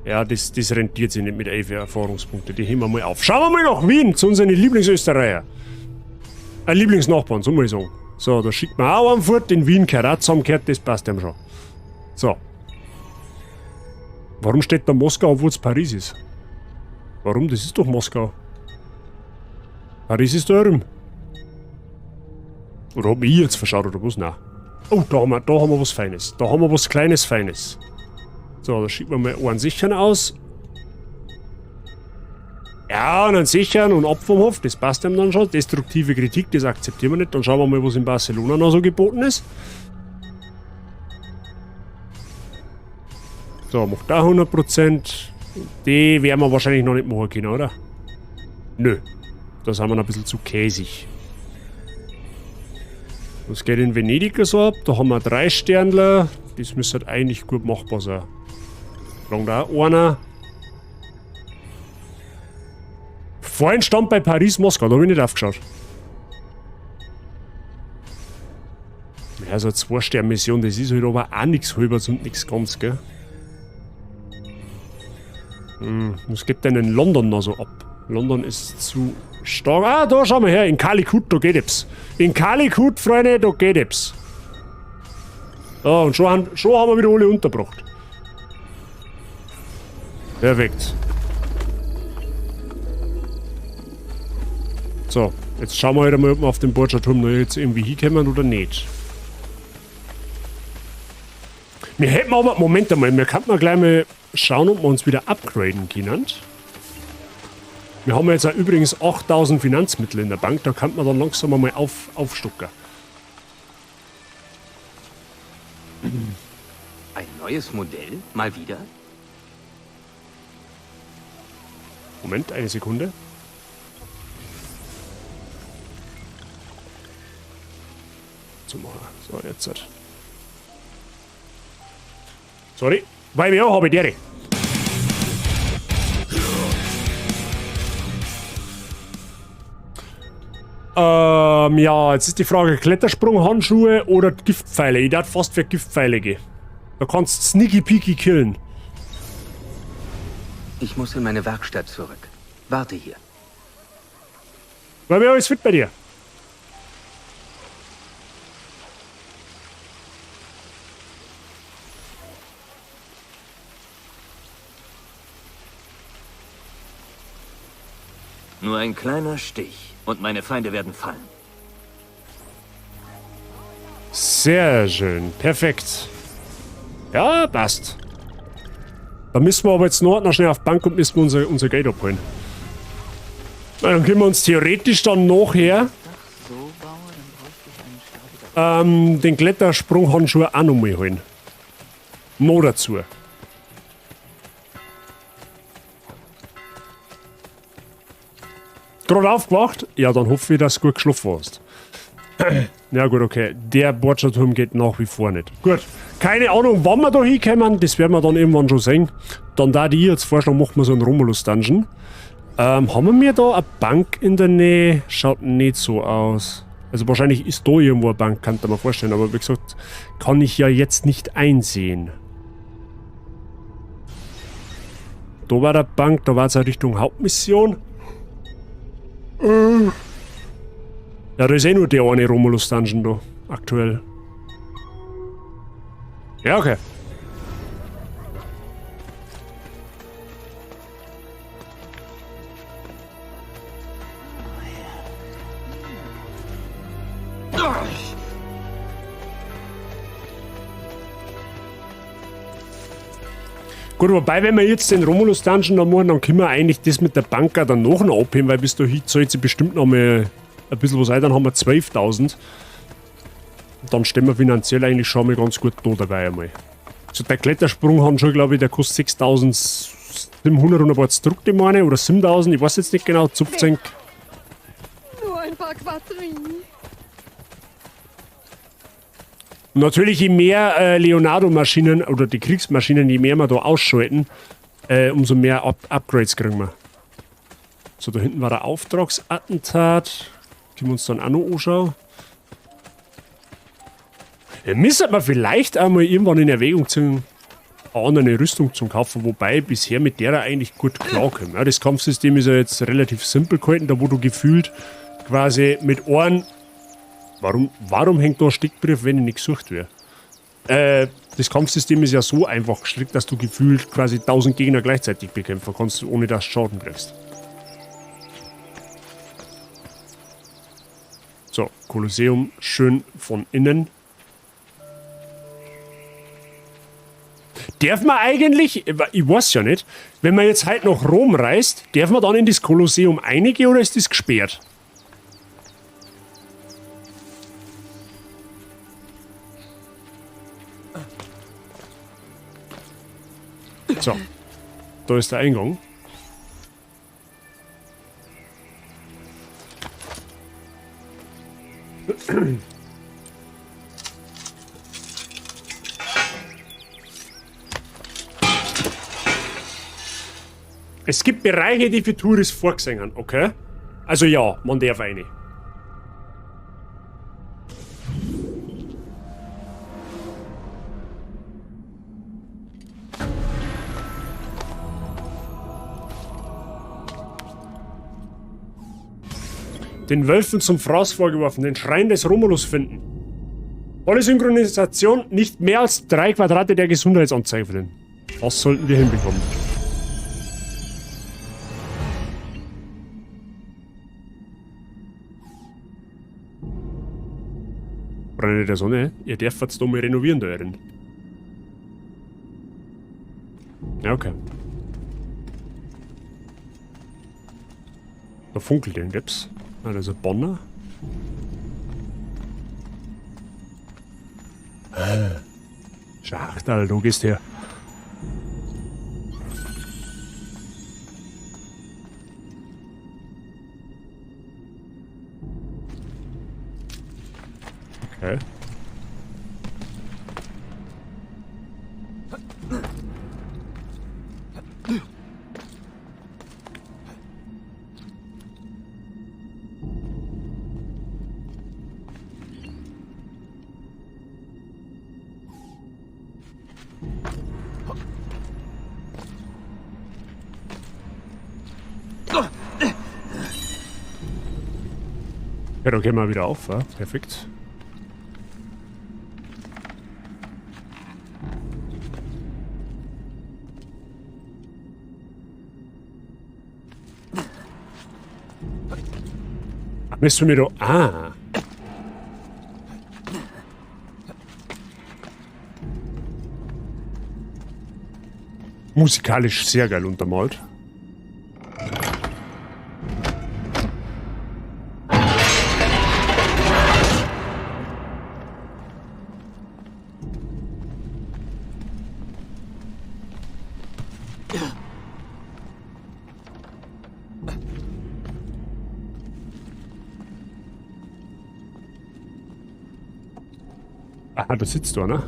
Ja, das rentiert sich nicht mit 11 Erfahrungspunkten. Die heben wir mal auf. Schauen wir mal nach Wien, zu unseren Lieblingsösterreicher. Lieblingsnachbarn, so muss ich sagen. So, da schickt man auch einen fort. In Wien gehört auch zusammengehört, das passt dem schon. So. Warum steht da Moskau, obwohl es Paris ist? Warum? Das ist doch Moskau. Paris ist da drüben. Oder hab ich jetzt verschaut oder was? Nein. Oh, da haben wir was Feines. Da haben wir was Kleines Feines. So, da schicken wir mal einen sichern aus. Ja, einen sichern und ab vom Hof, das passt ihm dann schon. Destruktive Kritik, das akzeptieren wir nicht. Dann schauen wir mal, was in Barcelona noch so geboten ist. So, macht da 100%. Die werden wir wahrscheinlich noch nicht machen können, oder? Nö. Da sind wir noch ein bisschen zu käsig. Was geht in Venedig so ab? Da haben wir 3 Sternler. Das müsste halt eigentlich gut machbar sein. Brauchen da auch einer. Vorhin stand bei Paris Moskau, da habe ich nicht aufgeschaut. Ja, so eine 2-Stern-Mission, das ist halt aber auch nichts halbes und nichts ganz, gell? Was geht denn in London noch so ab? London ist zu stark. Ah, da schauen wir her, in Calicut, da geht es. In Calicut, Freunde, da geht es. Oh, und schon haben wir wieder alle untergebracht. Perfekt. So, jetzt schauen wir halt mal, ob wir auf den Borgia-Turm noch jetzt irgendwie hinkommen oder nicht. Wir hätten aber, Moment einmal, wir könnten gleich mal schauen, ob wir uns wieder upgraden können. Wir haben jetzt auch übrigens 8000 Finanzmittel in der Bank, da kann man dann langsam mal aufstocken. Ein neues Modell? Mal wieder? Moment, eine Sekunde. So, jetzt halt. Sorry, weil wir auch habe ich ja, jetzt ist die Frage, Klettersprunghandschuhe oder Giftpfeile. Ich darf fast für Giftpfeile gehen. Da kannst du Sneaky Peaky killen. Ich muss in meine Werkstatt zurück. Warte hier. Weil wir alles fit bei dir. Nur ein kleiner Stich und meine Feinde werden fallen. Sehr schön. Perfekt. Ja, passt. Da müssen wir aber jetzt noch schnell auf die Bank und müssen wir unser Geld abholen. Dann können wir uns theoretisch dann nachher den Klettersprunghandschuh auch noch mal holen. Noch dazu. Gerade aufgewacht? Ja, dann hoffe ich, dass du gut geschlafen hast. Ja gut, okay. Der Borgia-Turm geht nach wie vor nicht. Gut. Keine Ahnung, wann wir da hinkommen. Das werden wir dann irgendwann schon sehen. Dann da die jetzt vorschlagen, machen wir so einen Romulus-Dungeon. Haben wir da eine Bank in der Nähe? Schaut nicht so aus. Also wahrscheinlich ist da irgendwo eine Bank, kann man vorstellen. Aber wie gesagt, kann ich ja jetzt nicht einsehen. Da war der Bank, da war es ja Richtung Hauptmission. Ja, da ist eh nur der eine Romulus-Dungeon da, aktuell. Ja, okay. Gut, wobei, wenn wir jetzt den Romulus-Dungeon noch machen, dann können wir eigentlich das mit der Bank auch dann noch abheben, weil bis dahin zahlt sie bestimmt noch mal ein bisschen was ein, dann haben wir 12.000. Dann stehen wir finanziell eigentlich schon mal ganz gut da dabei einmal. So, der Klettersprung haben schon, glaube ich, der kostet 6.700 und ein paar gedruckte meine oder 7.000, ich weiß jetzt nicht genau, Zupfzenk. Nur ein paar Quadrillen. Natürlich, je mehr Leonardo-Maschinen oder die Kriegsmaschinen, je mehr wir da ausschalten, umso mehr Upgrades kriegen wir. So, da hinten war der Auftragsattentat. Die wir uns dann auch noch anschauen. Ja, müssen wir vielleicht einmal irgendwann in Erwägung ziehen, eine Rüstung zum Kaufen, wobei bisher mit der eigentlich gut klarkommen. Ja, das Kampfsystem ist ja jetzt relativ simpel gehalten, da wo du gefühlt quasi mit Ohren. Warum hängt da ein Steckbrief, wenn ich nicht gesucht werde? Das Kampfsystem ist ja so einfach gestrickt, dass du gefühlt quasi 1000 Gegner gleichzeitig bekämpfen kannst, ohne dass du Schaden kriegst. So, Kolosseum schön von innen. Darf man eigentlich, ich weiß ja nicht, wenn man jetzt halt nach Rom reist, darf man dann in das Kolosseum reingehen oder ist das gesperrt? So, da ist der Eingang. Es gibt Bereiche, die für Touris vorgesehen haben, okay? Also ja, man darf eine. Den Wölfen zum Fraß vorgeworfen, den Schrein des Romulus finden. Volle Synchronisation, nicht mehr als 3 Quadrate der Gesundheitsanzeige finden. Das sollten wir hinbekommen. Freunde der Sonne, ihr dürft jetzt da mal renovieren da drin. Ja, okay. Da funkelt irgendwas. Also Bonner. Schachtal, du gehst her. Okay. Ja, da gehen wir wieder auf, ja? Perfekt. Bist du mir da? Ah. Musikalisch sehr geil untermalt. Ah, da sitzt du, ne?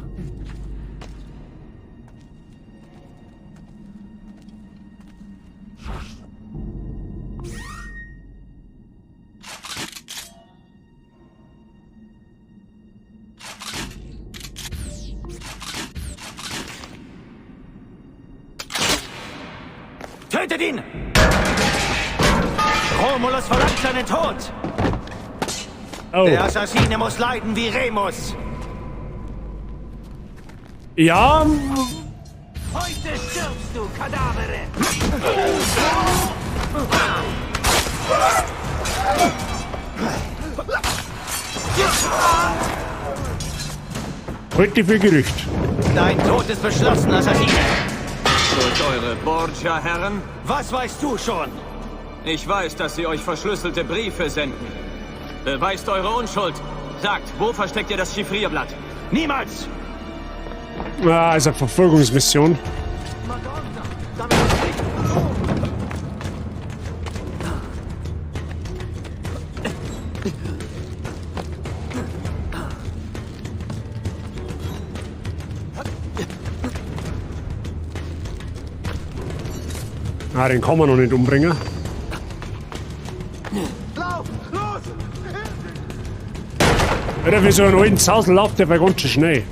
Tötet ihn! Romulus verlangt seinen Tod! Oh. Der Assassine muss leiden wie Remus! Ja. Heute stirbst du, Kadavere! Heute für Gerücht. Dein Tod ist beschlossen, Assassine! Durch eure Borgia-Herren? Was weißt du schon? Ich weiß, dass sie euch verschlüsselte Briefe senden. Beweist eure Unschuld, Sagt, wo versteckt ihr das Chiffrierblatt? Niemals! Ah, ist eine Verfolgungsmission. Ah, den kann man noch nicht umbringen. Lauf! Los! Oder wie so ein alten Zausel läuft der bei ganz schön schnell.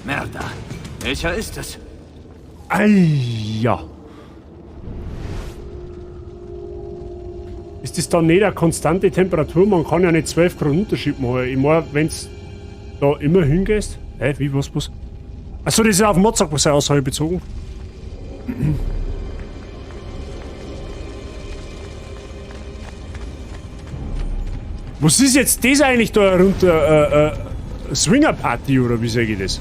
Merda. Welcher ist es? Ei, ja. Ist das dann nicht eine konstante Temperatur? Man kann ja nicht 12 Grad Unterschied machen. Ich meine, wenn es da immer hingehst. Wie, was? Achso, das ist ja auf Mozart, was Aussage bezogen. Was ist jetzt das eigentlich da runter? Swinger Party oder wie sage ich das?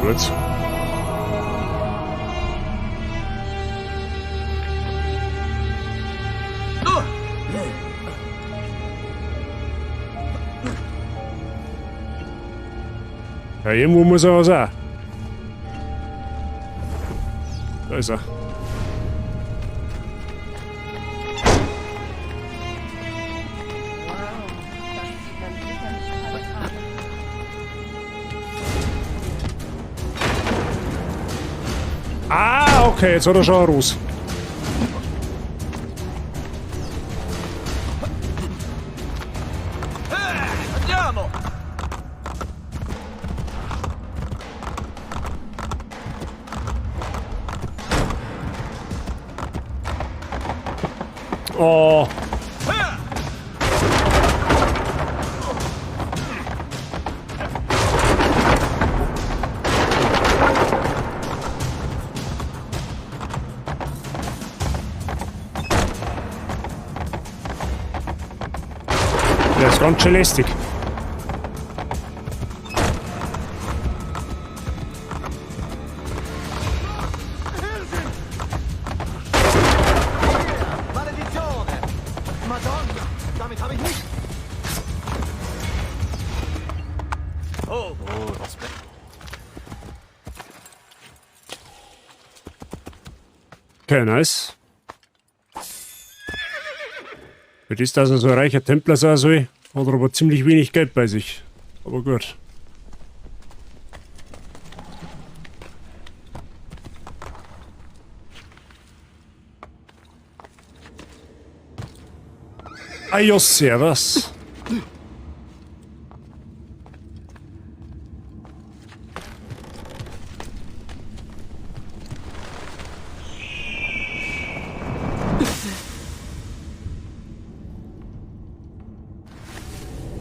Gut. Ja, irgendwo muss er was auch. Da ist er. Ah, okay, jetzt hat er schon raus. Oh. Der ist ganz schön lästig. Okay, nice. Für das, dass er so ein reicher Templer sein soll, hat er aber ziemlich wenig Geld bei sich. Aber gut. Ah ja, servus.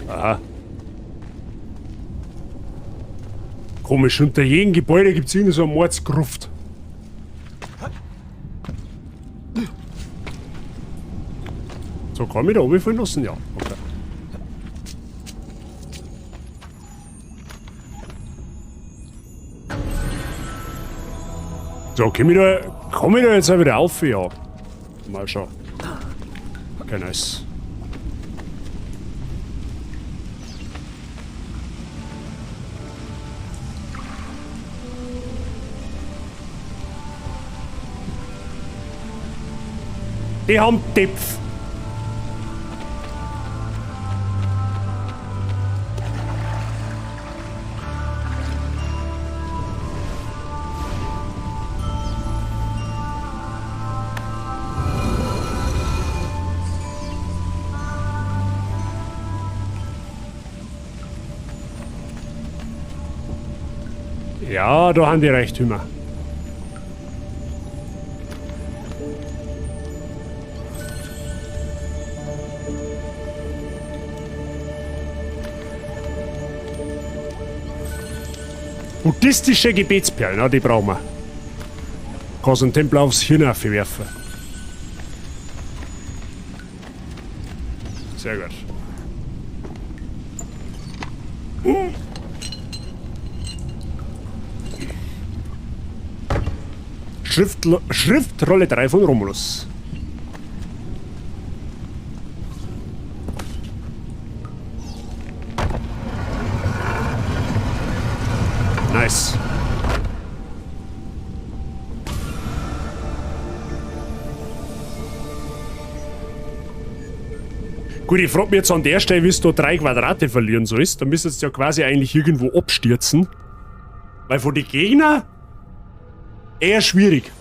Aha. Komisch, unter jedem Gebäude gibt es irgendwie so eine Mordsgruft. So, kann ich da oben fallen lassen? Ja, okay. So, komm ich da jetzt auch wieder auf? Ja. Mal schauen. Okay, nice. Die haben Tipf. Ja, da haben die Reichtümer. Buddhistische Gebetsperlen, ja, die brauchen wir. Kannst einen Tempel aufs Hirn werfen. Sehr gut. Schriftrolle 3 von Romulus. Nice. Gut, ich frage mich jetzt an der Stelle, wie du 3 Quadrate verlieren sollst. Dann müsstest du ja quasi eigentlich irgendwo abstürzen. Weil von den Gegnern eher schwierig.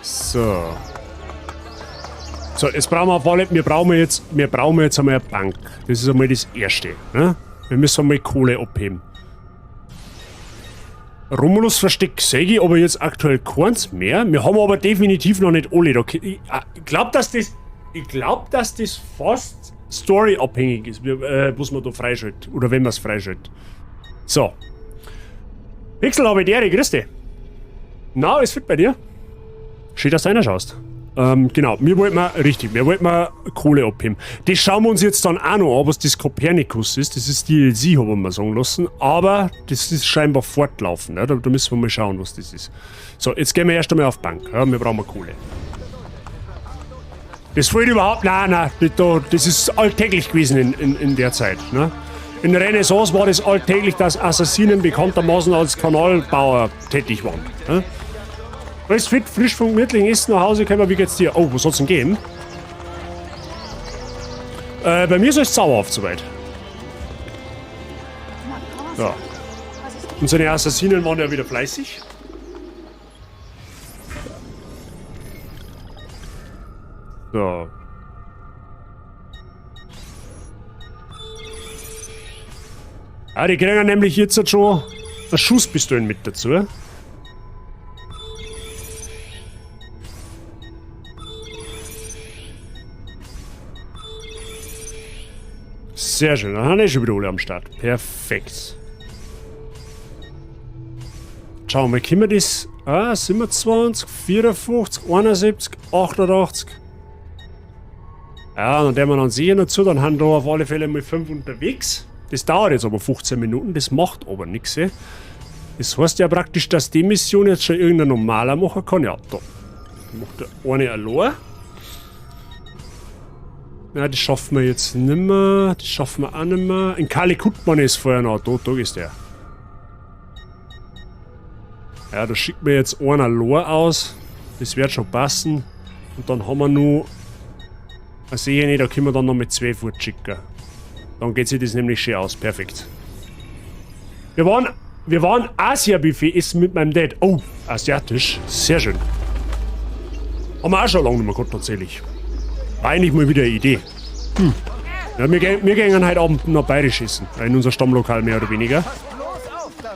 So. So, jetzt brauchen wir auf alle, wir brauchen jetzt einmal eine Bank. Das ist einmal das Erste. Ne? Wir müssen einmal Kohle abheben. Romulus Versteck sehe ich aber jetzt aktuell keins mehr. Wir haben aber definitiv noch nicht alle. Ich glaube, dass das fast storyabhängig ist, was man da freischaltet. Oder wenn man es freischaltet. So. Pixel, habe ich dir, grüß dich. Na, ist fit bei dir? Schön, dass du reinschaust. Genau, wir wollten mal Kohle abheben. Das schauen wir uns jetzt dann auch noch an, was das Copernicus ist. Das ist DLC, haben wir sagen lassen. Aber das ist scheinbar fortlaufend. Ja? Da müssen wir mal schauen, was das ist. So, jetzt gehen wir erst einmal auf die Bank. Ja? Wir brauchen Kohle. Das fällt überhaupt... Nein, das ist alltäglich gewesen in der Zeit. Ne? In der Renaissance war das alltäglich, dass Assassinen bekanntermaßen als Kanalbauer tätig waren. Ne? Alles fit, frisch vom gemütlichen Essen nach Hause kommen. Wie geht's dir? Oh, was soll's denn geben? Bei mir ist es sauerhaft soweit. Ja. Unsere Assassinen waren ja wieder fleißig. So. Ah, die kriegen nämlich jetzt schon eine Schusspistole mit dazu. Sehr schön, dann haben wir schon wieder alle am Start. Perfekt. Schauen wir, können wir das... 27, 54, 71, 88. Ja, dann werden wir dann sehen dazu, dann haben wir da auf alle Fälle mal 5 unterwegs. Das dauert jetzt aber 15 Minuten, das macht aber nichts. Das heißt ja praktisch, dass die Mission jetzt schon irgendein normaler machen kann. Ja, da macht der eine allein. Ja, das schaffen wir jetzt nicht mehr. Das schaffen wir auch nicht mehr. In Kalikutman ist vorher noch. Da ist der. Ja, da schickt mir jetzt einer Lor aus. Das wird schon passen. Und dann haben wir noch... Ich sehe nicht, da können wir dann noch mit 2 fortschicken. Dann geht sich das nämlich schön aus. Perfekt. Wir waren Asia-Buffet essen mit meinem Dad. Oh, asiatisch. Sehr schön. Haben wir auch schon lange nicht mehr gehabt, tatsächlich. War eigentlich mal wieder eine Idee. Ja, wir gehen heute Abend noch bayerisch essen. In unser Stammlokal mehr oder weniger.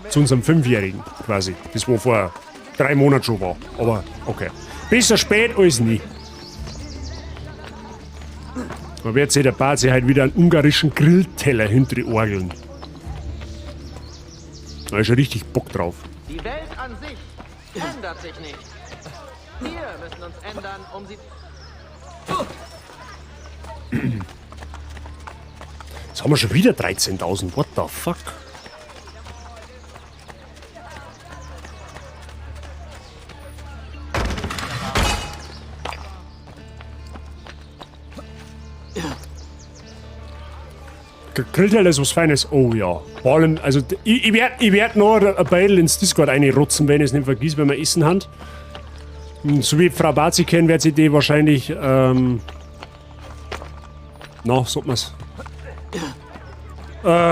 Zu unserem 5-Jährigen quasi. Das war vor 3 Monaten schon war. Aber okay. Besser spät als nie. Man wird sehen, der Bart sich halt wieder einen ungarischen Grillteller hinter die Orgeln. Da ist schon richtig Bock drauf. Die Welt an sich ändert sich nicht. Wir müssen uns ändern, um sie... Jetzt haben wir schon wieder 13.000. What the fuck? Grillteller ist was Feines. Oh ja. Vor allem, also ich werd noch ein Beidel ins Discord reinrotzen, wenn ich es nicht vergiss, wenn wir Essen haben. So wie Frau Bazi kennt, wird sie die wahrscheinlich, na, sagt man's.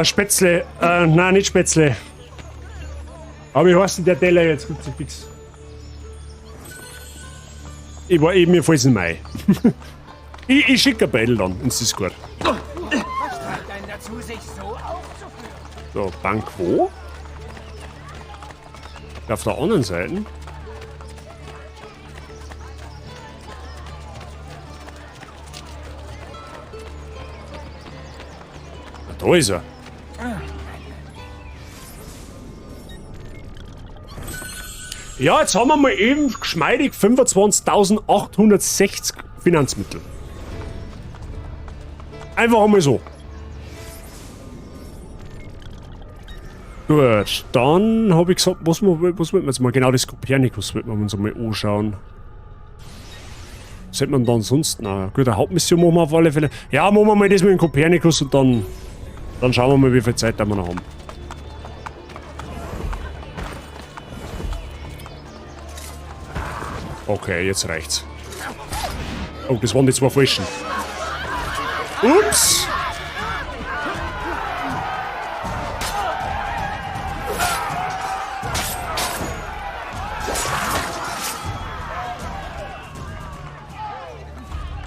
Spätzle, nein, nicht Spätzle. Aber wie heißt denn der Teller jetzt? Gut, fix. Ich war eben, mir fällt's in Mai. ich schicke ein Beidel dann ins Discord. Dazu, sich so aufzuführen. So, Bank wo? Auf der anderen Seite. Da ist er. Ja, jetzt haben wir mal eben geschmeidig 25.860 Finanzmittel. Einfach einmal so. Gut, dann habe ich gesagt, was wollten wir jetzt mal? Genau, das Kopernikus wollten wir uns einmal anschauen. Was hätte man dann sonst noch? Gut, eine Hauptmission machen wir auf alle Fälle. Ja, machen wir mal das mit dem Kopernikus und dann schauen wir mal, wie viel Zeit wir noch haben. Okay, jetzt reicht's. Oh, das waren die zwei Falschen. Ups!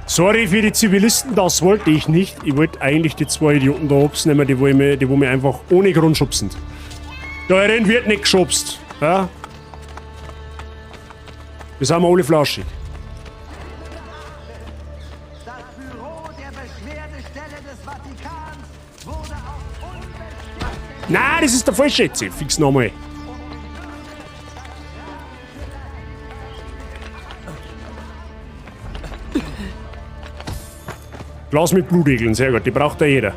Sorry für die Zivilisten, das wollte ich nicht. Ich wollte eigentlich die zwei Idioten da hopsen nehmen, die wo mich einfach ohne Grund schubsen. Da rein wird nicht geschubst. Ja? Wir sind alle flauschig. Das Büro der Beschwerdestelle des Vatikans wurde auf unbestimmte... Nein, das ist der falsche jetzt. Fix nochmal. Glas mit Blutegeln, sehr gut, die braucht ja jeder.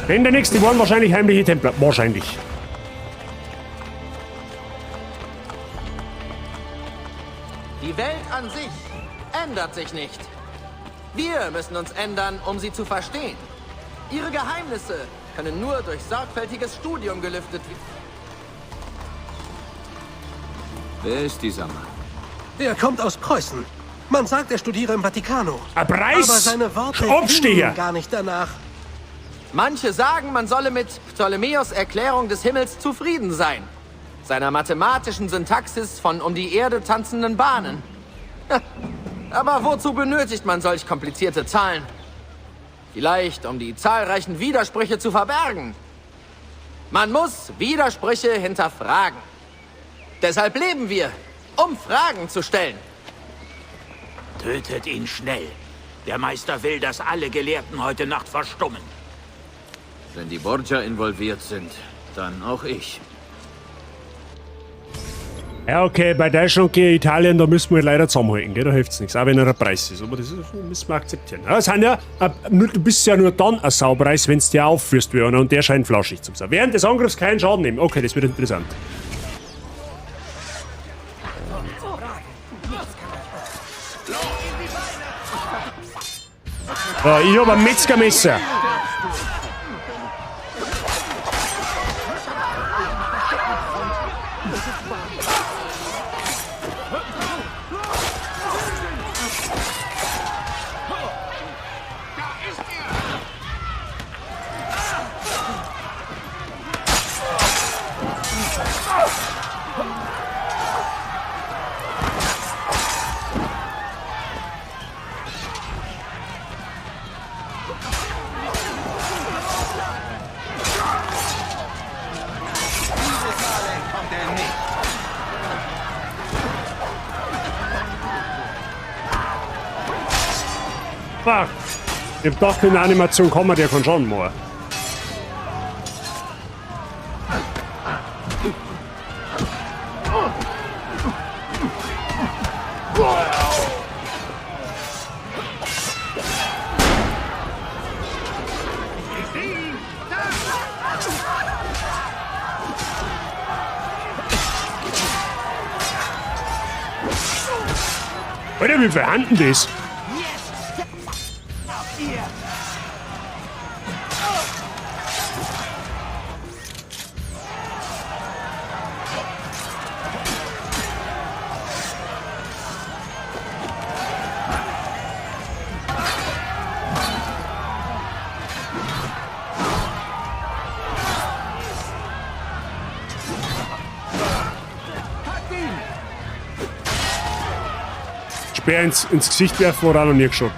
Wenn der nächste waren wahrscheinlich heimliche Templer. Wahrscheinlich. Die Welt an sich ändert sich nicht. Wir müssen uns ändern, um sie zu verstehen. Ihre Geheimnisse können nur durch sorgfältiges Studium gelüftet werden. Wer ist dieser Mann? Er kommt aus Preußen. Man sagt, er studiere im Vatikano. Ein Preis! Aber seine Worte Aufsteher! klingen gar nicht danach. Manche sagen, man solle mit Ptolemäus' Erklärung des Himmels zufrieden sein. Seiner mathematischen Syntaxis von um die Erde tanzenden Bahnen. Aber wozu benötigt man solch komplizierte Zahlen? Vielleicht, um die zahlreichen Widersprüche zu verbergen. Man muss Widersprüche hinterfragen. Deshalb leben wir, um Fragen zu stellen. Tötet ihn schnell. Der Meister will, dass alle Gelehrten heute Nacht verstummen. Wenn die Borgia involviert sind, dann auch ich. Ja, okay, bei Deutschland gegen Italien, da müssen wir leider zusammenhalten, gell? Da hilft's nichts, auch wenn er ein Preis ist. Aber das müssen wir akzeptieren. Ja, das ja, du bist ja nur dann ein Saupreis, wenn du dir aufführst wie einer und der scheint flauschig zu sein. Während des Angriffs keinen Schaden nehmen. Okay, das wird interessant. So, ich habe ein Metzgermesser. Fuck. Ich hab gedacht, in der Animation kann man, der kann schon mal. Alter, wie verhanden das? Speer ins Gesicht werfen oder auch noch nie geschaut.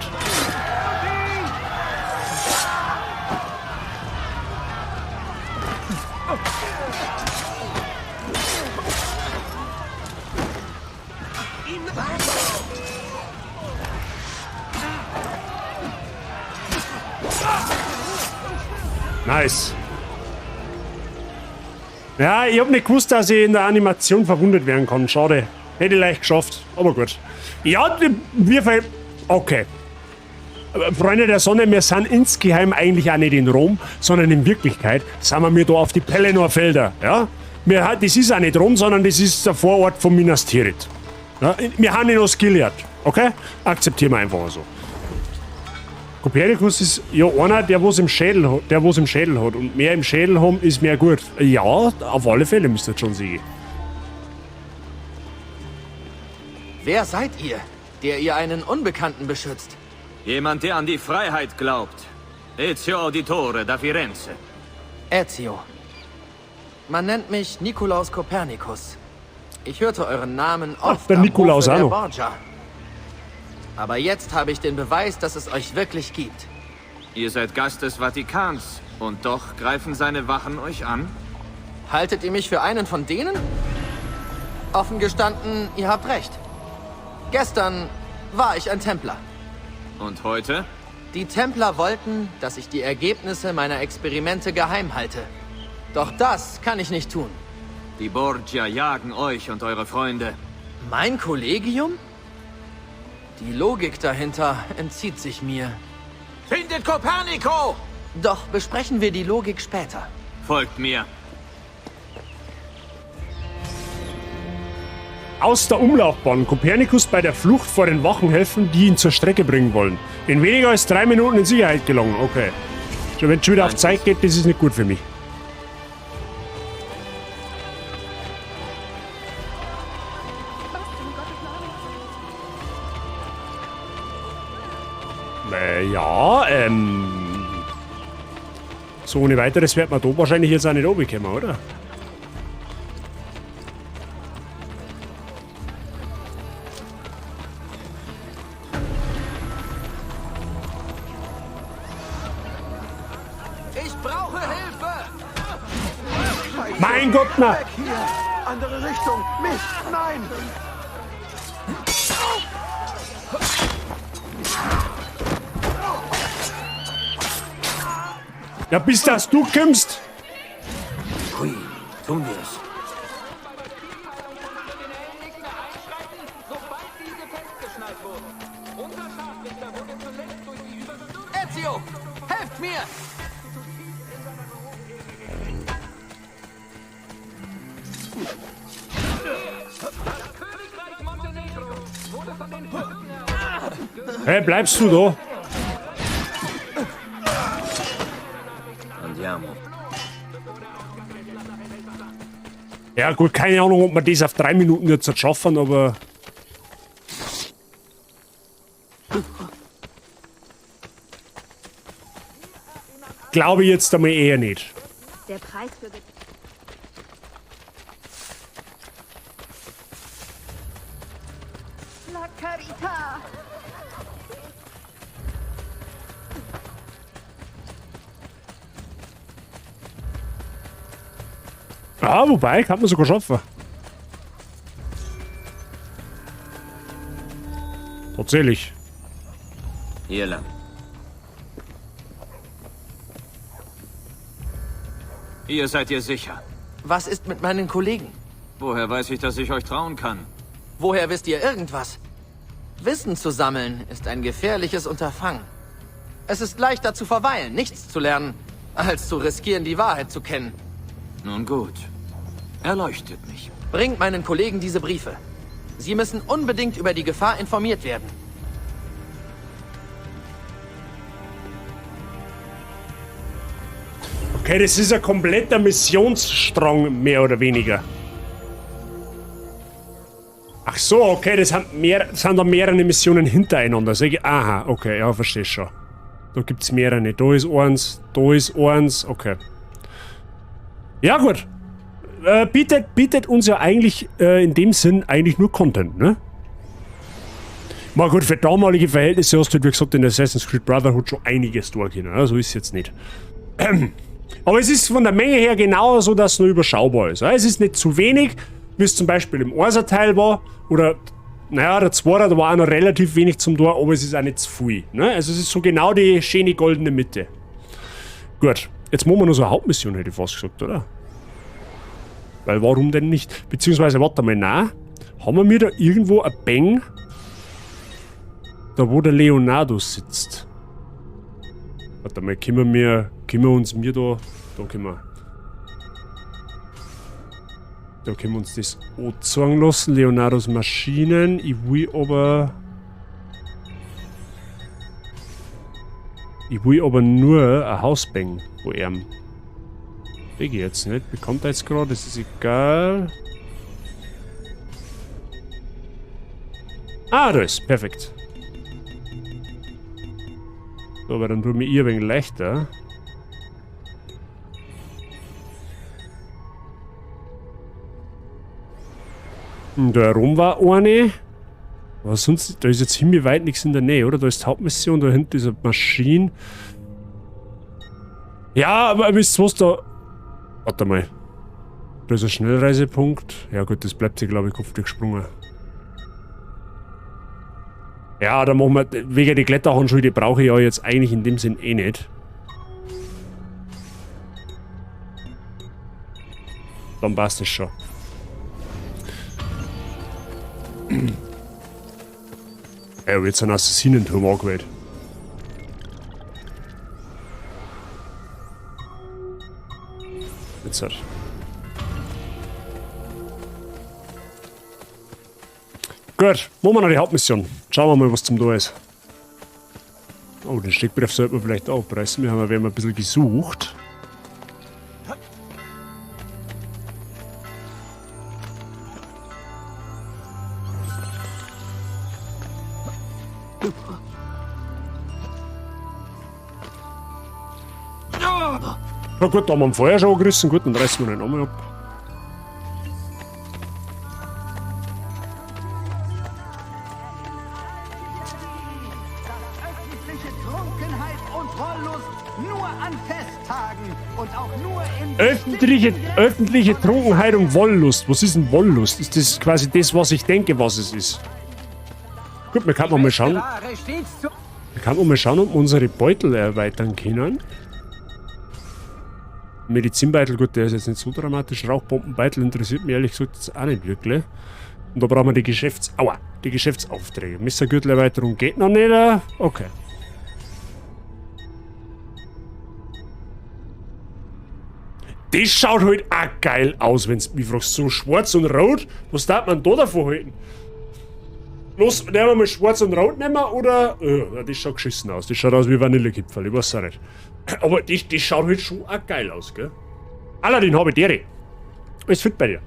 Nice. Ja, ich hab nicht gewusst, dass ich in der Animation verwundet werden kann. Schade. Hätte ich leicht geschafft, aber gut. Ja, wir okay. Freunde der Sonne, wir sind insgeheim eigentlich auch nicht in Rom, sondern in Wirklichkeit sind wir da auf die Pelennor-Felder. Ja? Das ist auch nicht Rom, sondern das ist der Vorort von Minas Tirith. Ja? Wir haben in Osgiliath, okay? Akzeptieren wir einfach so. Kopernikus ist ja einer, der was im Schädel hat. Und mehr im Schädel haben ist mehr gut. Ja, auf alle Fälle müsst ihr schon sehen. Wer seid ihr, der ihr einen Unbekannten beschützt? Jemand, der an die Freiheit glaubt. Ezio Auditore da Firenze. Ezio. Man nennt mich Nikolaus Kopernikus. Ich hörte euren Namen oft der am Nikolaus Hofe der auch noch. Borgia. Aber jetzt habe ich den Beweis, dass es euch wirklich gibt. Ihr seid Gast des Vatikans und doch greifen seine Wachen euch an? Haltet ihr mich für einen von denen? Offen gestanden, ihr habt recht. Gestern war ich ein Templer. Und heute? Die Templer wollten, dass ich die Ergebnisse meiner Experimente geheim halte. Doch das kann ich nicht tun. Die Borgia jagen euch und eure Freunde. Mein Kollegium? Die Logik dahinter entzieht sich mir. Findet Kopernico! Doch besprechen wir die Logik später. Folgt mir. Aus der Umlaufbahn Kopernikus bei der Flucht vor den Wachen helfen, die ihn zur Strecke bringen wollen. In weniger als 3 Minuten in Sicherheit gelangen. Okay. Schon wenn es schon wieder auf Zeit geht, das ist nicht gut für mich. Ja, so ohne weiteres wird man da wahrscheinlich jetzt auch nicht runterkommen, oder? Ich brauche Hilfe! Mein Gott, na! Weg hier! Andere Richtung! Mist! Nein! Ja, bis dass du kommst! Hui, tun wir es. Ezio, helft mir! Hey, bleibst du da? Andiamo. Ja gut, keine Ahnung, ob wir das auf 3 Minuten jetzt schaffen, aber... Glaube ich jetzt einmal eher nicht. Der Preis für... La Carità! Ah, wobei, kann man sogar schaffen. Tatsächlich. Hier lang. Ihr seid ihr sicher. Was ist mit meinen Kollegen? Woher weiß ich, dass ich euch trauen kann? Woher wisst ihr irgendwas? Wissen zu sammeln ist ein gefährliches Unterfangen. Es ist leichter zu verweilen, nichts zu lernen, als zu riskieren, die Wahrheit zu kennen. Nun gut. Erleuchtet mich. Bringt meinen Kollegen diese Briefe. Sie müssen unbedingt über die Gefahr informiert werden. Okay, das ist ein kompletter Missionsstrang, mehr oder weniger. Ach so, okay, das sind da mehrere Missionen hintereinander. Aha, okay, ja, verstehe schon. Da gibt es mehrere. Da ist eins, okay. Ja, gut. Bietet uns ja eigentlich in dem Sinn eigentlich nur Content, ne? Mal gut, für damalige Verhältnisse hast du halt, wie gesagt, in Assassin's Creed Brotherhood schon einiges durchgehen, ne? So ist es jetzt nicht. Aber es ist von der Menge her genau so, dass es nur überschaubar ist. Es ist nicht zu wenig, wie es zum Beispiel im Orsa-Teil war, oder naja, der Zweiter, da war auch noch relativ wenig zum Tor, aber es ist auch nicht zu viel. Ne? Also es ist so genau die schöne goldene Mitte. Gut, jetzt machen wir noch so eine Hauptmission, hätte ich fast gesagt, oder? Weil warum denn nicht? Beziehungsweise, warte mal, nein. Haben wir da irgendwo ein Bang? Da wo der Leonardo sitzt. Warte mal, können wir uns da können wir. Da können wir uns das anzeigen lassen. Leonardos Maschinen. Ich will aber nur ein Hausbang, wo er. Ich jetzt nicht. Bekanntheitsgrad, das ist egal. Ah, da ist. Perfekt. So, aber dann tun wir ihr ein wenig leichter. Da herum war eine. Aber sonst, da ist jetzt himmelweit nichts in der Nähe, oder? Da ist die Hauptmission, da hinten ist eine Maschine. Ja, aber wisst ihr was da... Warte mal. Da ist ein Schnellreisepunkt. Ja gut, das bleibt hier, glaube ich, kopflich gesprungen. Ja, da machen wir... Wegen der Kletterhandschuhe, die brauche ich ja jetzt eigentlich in dem Sinn eh nicht. Dann passt es schon. Ja, aber jetzt ein Assassinenturm angewählt. Jetzt halt. Gut, machen wir noch die Hauptmission. Schauen wir mal, was zum da ist. Oh, den Steckbrief sollten wir vielleicht aufpreisen. Wir haben ein bisschen gesucht. Na gut, da haben wir ihn vorher schon angerissen. Gut, dann reißen wir ihn nochmal ab. Öffentliche Trunkenheit und Wollust. Was ist denn Wollust? Ist das quasi das, was ich denke, was es ist? Gut, wir können mal schauen. Wir können mal schauen, ob wir unsere Beutel erweitern können. Medizinbeutel, gut, der ist jetzt nicht so dramatisch. Rauchbombenbeutel interessiert mich ehrlich gesagt jetzt auch nicht wirklich. Und da brauchen wir die Geschäftsaufträge. Messergürtelerweiterung geht noch nicht. Okay. Das schaut halt auch geil aus, wenn du mich fragst. So schwarz und rot, was darf man da davon halten? Los, nehmen wir mal schwarz und rot nehmen oder... das schaut geschissen aus. Das schaut aus wie Vanillekipferl, ich weiß auch nicht. Aber das schaut halt schon auch geil aus, gell? Aladdin habe ich dere. Alles fit bei dir.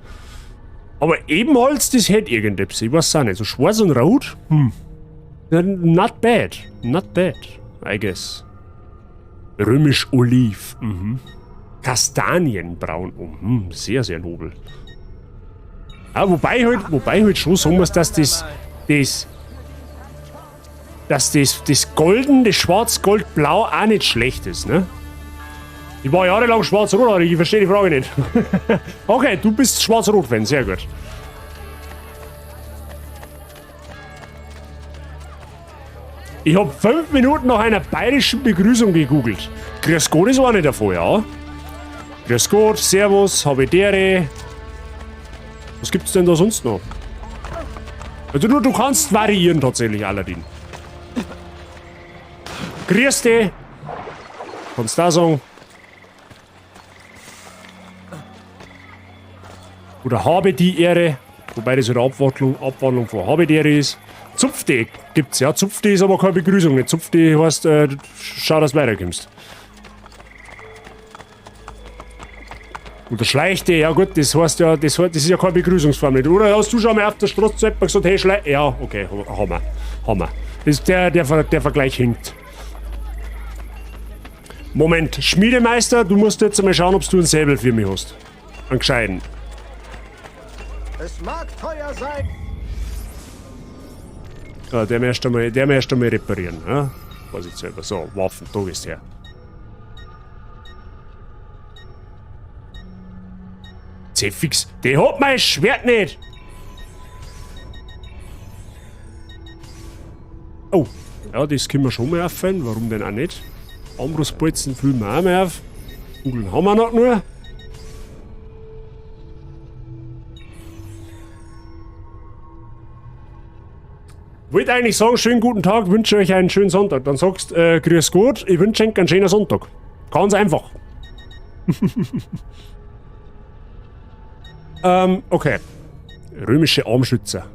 Aber Ebenholz, das hätte irgendetwas. Ich weiß auch nicht. So schwarz und rot? Not bad. Not bad, I guess. Römisch-Oliv. Kastanienbraun. Sehr, sehr nobel. Ah, wobei halt schon sagen muss, dass das Golden, das Schwarz-Gold-Blau auch nicht schlecht ist, ne? Ich war jahrelang schwarz-rot, ich verstehe die Frage nicht. Okay, du bist schwarz-rot-Fan, sehr gut. Ich habe 5 Minuten nach einer bayerischen Begrüßung gegoogelt. Grüß Gott ist eine davon, ja. Grüß Gott, Servus, Habedere. Was gibt's denn da sonst noch? Also du kannst variieren tatsächlich, Aladdin. Grüß dich. Kannst da sagen. Oder habe die Ehre. Wobei das eine Abwandlung von habe die Ehre ist. Zupfte gibt's, ja. Zupfte ist aber keine Begrüßung. Nicht Zupfte heißt, schau, dass du weiterkommst. Oder Schleichte, ja gut, das heißt ja, das ist ja keine Begrüßungsform nicht. Oder hast du schon mal auf der Straße zu jemandem gesagt, hey Schleichte? Ja, okay, haben wir. Das ist der Vergleich hinkt. Moment, Schmiedemeister, du musst jetzt mal schauen, ob du einen Säbel für mich hast. Einen gescheiten. Es mag teuer sein. Ja, der möchte mal reparieren, ja? Weiß ich selber. So, Waffen, da ist her. Zefix, der hat mein Schwert nicht! Oh, ja, das können wir schon mal auffallen. Warum denn auch nicht? Armbrustbolzen füllen wir auch mal auf. Kugeln haben wir noch nur. Wollte eigentlich sagen, schönen guten Tag, wünsche euch einen schönen Sonntag. Dann sagst grüß Gott, ich wünsche euch einen schönen Sonntag. Ganz einfach. Okay. Römische Armschützer.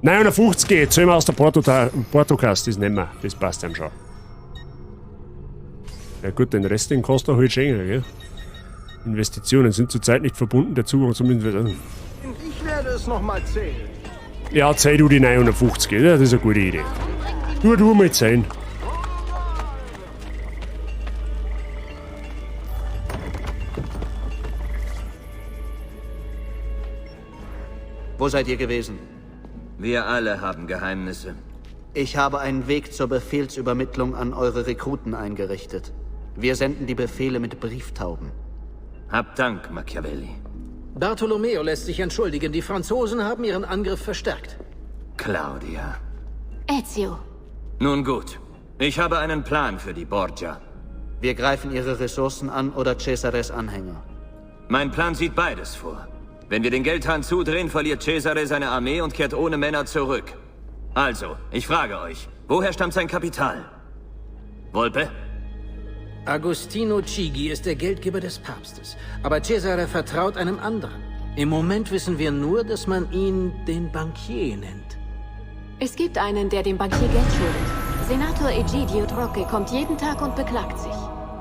59, zählen wir aus der Portokasse, das nehmen wir. Das passt dann schon. Ja gut, den Rest den kannst du halt schenken, gell? Investitionen sind zurzeit nicht verbunden, der Zugang zum Investieren. Ich werde es nochmal zählen. Ja, zähl du die 950, ja, das ist eine gute Idee. Du mal zählen. Wo seid ihr gewesen? Wir alle haben Geheimnisse. Ich habe einen Weg zur Befehlsübermittlung an eure Rekruten eingerichtet. Wir senden die Befehle mit Brieftauben. Habt Dank, Machiavelli. Bartolomeo lässt sich entschuldigen. Die Franzosen haben ihren Angriff verstärkt. Claudia. Ezio. Nun gut. Ich habe einen Plan für die Borgia. Wir greifen ihre Ressourcen an oder Cesares Anhänger. Mein Plan sieht beides vor. Wenn wir den Geldhahn zudrehen, verliert Cesare seine Armee und kehrt ohne Männer zurück. Also, ich frage euch, woher stammt sein Kapital? Volpe? Agostino Chigi ist der Geldgeber des Papstes. Aber Cesare vertraut einem anderen. Im Moment wissen wir nur, dass man ihn den Bankier nennt. Es gibt einen, der dem Bankier Geld schuldet. Senator Egidio Trocche kommt jeden Tag und beklagt sich.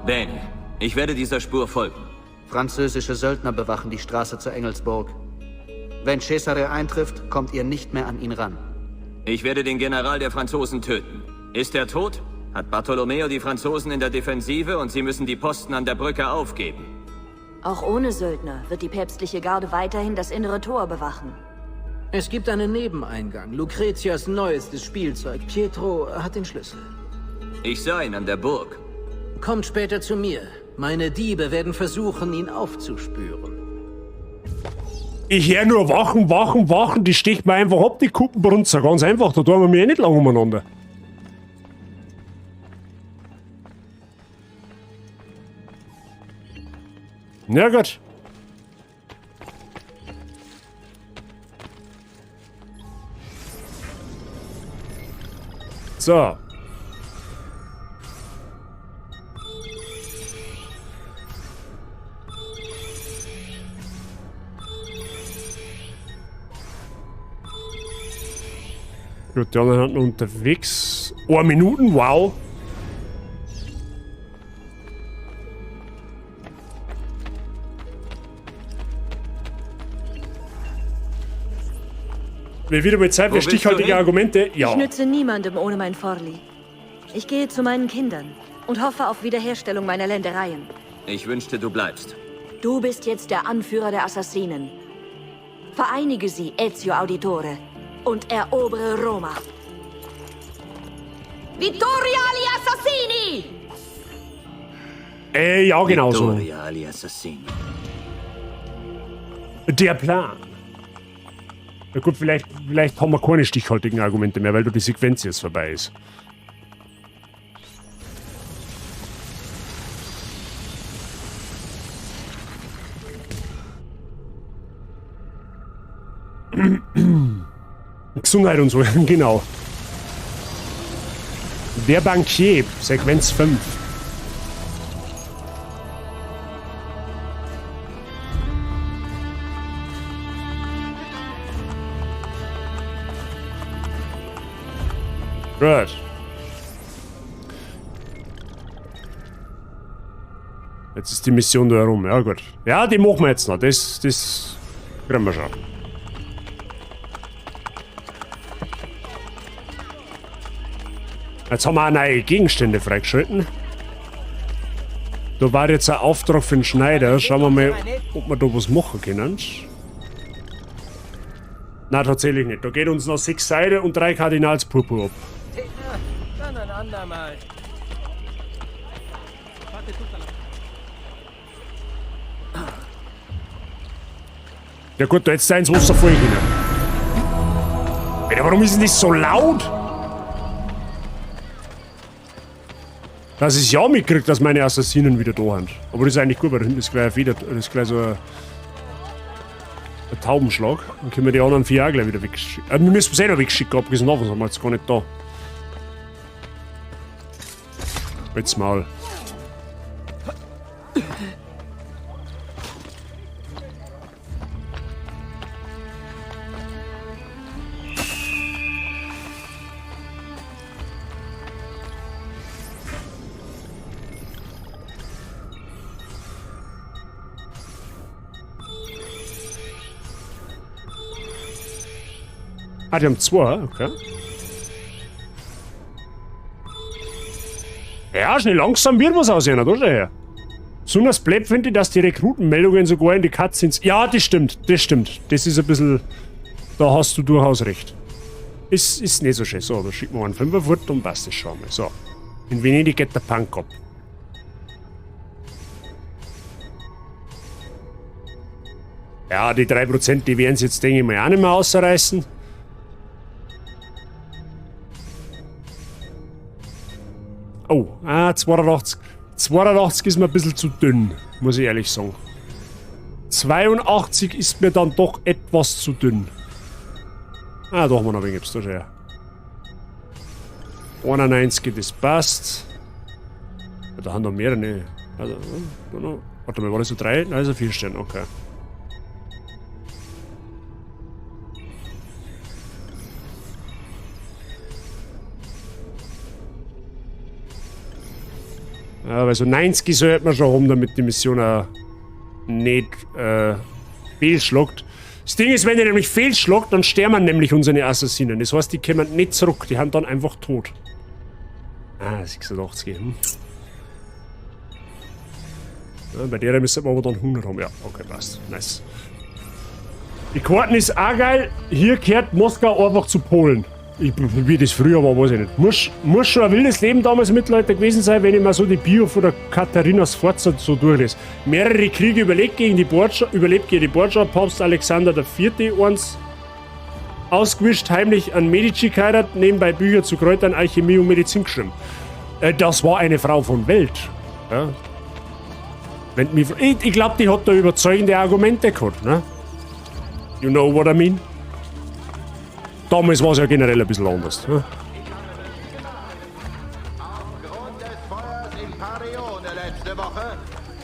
Bene, ich werde dieser Spur folgen. Französische Söldner bewachen die Straße zur Engelsburg. Wenn Cesare eintrifft, kommt ihr nicht mehr an ihn ran. Ich werde den General der Franzosen töten. Ist er tot? Hat Bartolomeo die Franzosen in der Defensive und sie müssen die Posten an der Brücke aufgeben. Auch ohne Söldner wird die päpstliche Garde weiterhin das innere Tor bewachen. Es gibt einen Nebeneingang. Lucretias neuestes Spielzeug. Pietro hat den Schlüssel. Ich sah ihn an der Burg. Kommt später zu mir. Meine Diebe werden versuchen, ihn aufzuspüren. Ich höre nur Wachen, die sticht mir einfach ab, die Kuppenbrunzer. Ganz einfach, da tun wir mir eh nicht lang umeinander. Na gut. So. Gut, die anderen hatten unterwegs. 1 Minuten, wow. Will wieder mal Zeit für stichhaltige Argumente? Ja. Ich nütze niemandem ohne mein Forli. Ich gehe zu meinen Kindern und hoffe auf Wiederherstellung meiner Ländereien. Ich wünschte, du bleibst. Du bist jetzt der Anführer der Assassinen. Vereinige sie, Ezio Auditore, und erobere Roma. Vittoria agli Assassini! Ja, genau so. Vittoria agli Assassini. Der Plan. Na gut, vielleicht haben wir keine stichhaltigen Argumente mehr, weil die Sequenz jetzt vorbei ist. Gesundheit und so, genau. Der Bankier, Sequenz 5. Gut. Jetzt ist die Mission da herum. Ja gut. Ja, die machen wir jetzt noch. Das kriegen wir schon. Jetzt haben wir auch neue Gegenstände freigeschalten. Da war jetzt ein Auftrag für den Schneider. Schauen wir mal, ob wir da was machen können. Nein, tatsächlich nicht. Da geht uns noch 6 Seide und 3 Kardinalspurpur ab. Dann ein andermal. Ja gut, da jetzt ins Wasser fallen können. Alter, warum ist denn das so laut? Dass ich es ja mitkriege, dass meine Assassinen wieder da sind. Aber das ist eigentlich gut, weil da hinten ist gleich wieder, das ist gleich so ein Taubenschlag. Dann können wir die anderen 4 auch gleich wieder wegschicken. Wir müssen es eh noch wegschicken, abgesehen davon sind wir jetzt gar nicht da. Jetzt mal. Ah, die haben 2, okay. Ja, schnell langsam wird was aussehen, oder? Her. Besonders blöd finde ich, dass die Rekrutenmeldungen sogar in die Cutscenes... Ja, das stimmt, das stimmt. Das ist ein bisschen... Da hast du durchaus recht. Ist nicht so schön. So, da schicken wir einen 5er fort und passt das schon mal. So. In Venedig geht der Punk ab. Ja, die 3%, die werden es jetzt, denke ich mal, auch nicht mehr ausreißen. Oh, 82. 82 ist mir ein bisschen zu dünn, muss ich ehrlich sagen. 82 ist mir dann doch etwas zu dünn. Ah, doch, mal noch ein wenig, gibt's da schon her. 91, das passt. Ja, da haben noch mehrere, ne. Also, warte mal, war das so 3? Nein, das ist 4 Sterne, okay. Ja, weil so 90 sollte man schon haben, damit die Mission auch nicht fehlschlagt. Das Ding ist, wenn die nämlich fehlschlagt, dann sterben nämlich unsere Assassinen. Das heißt, die kommen nicht zurück, die haben dann einfach tot. Ah, 86. Ja, bei der müssen wir aber dann 100 haben. Ja, okay, passt. Nice. Die Karten ist auch geil. Hier gehört Moskau einfach zu Polen. Wie das früher war, weiß ich nicht. Muss schon ein wildes Leben damals im Mittelalter gewesen sein, wenn ich mal so die Bio von der Katharina Sforza so durchlese. Mehrere Kriege überlebt gegen die Borgia, Papst Alexander IV. Eins ausgewischt, heimlich an Medici geheiratet, nebenbei Bücher zu Kräutern, Alchemie und Medizin geschrieben. Das war eine Frau von Welt. Ja. Ich glaube, die hat da überzeugende Argumente gehabt. Ne? You know what I mean? Damals war es ja generell ein bisschen anders. Ne? Aufgrund des Feuers in Parione letzte Woche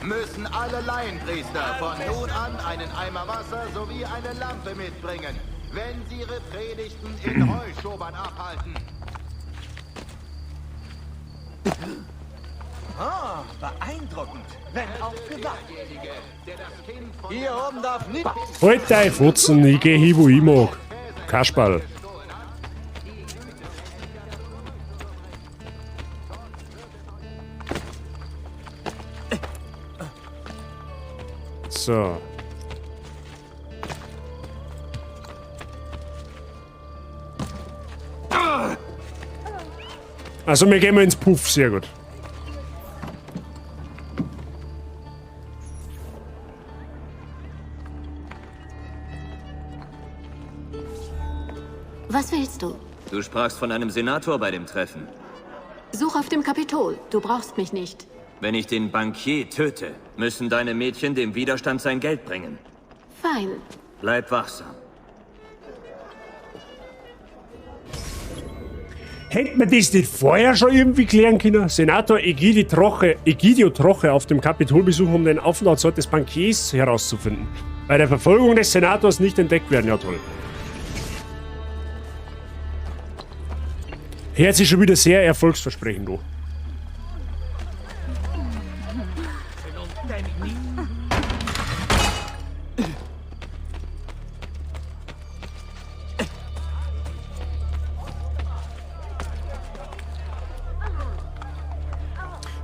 müssen alle Laienpriester von nun an einen Eimer Wasser sowie eine Lampe mitbringen, wenn sie ihre Predigten in Heuschobern abhalten. Ah, beeindruckend. Wenn auch gewacht. Hier oben darf nicht... Halt dein Futzen, ich geh hin, wo ich mag. Kasperl. So. Also wir gehen mal ins Puff, sehr gut. Was willst du? Du sprachst von einem Senator bei dem Treffen. Such auf dem Kapitol. Du brauchst mich nicht. Wenn ich den Bankier töte, müssen deine Mädchen dem Widerstand sein Geld bringen. Fein. Bleib wachsam. Hätte man das nicht vorher schon irgendwie klären können? Senator Egidio Troche auf dem Kapitol besuchen, um den Aufenthaltsort des Bankiers herauszufinden. Bei der Verfolgung des Senators nicht entdeckt werden. Ja, toll. Hört sich schon wieder sehr erfolgsversprechend an.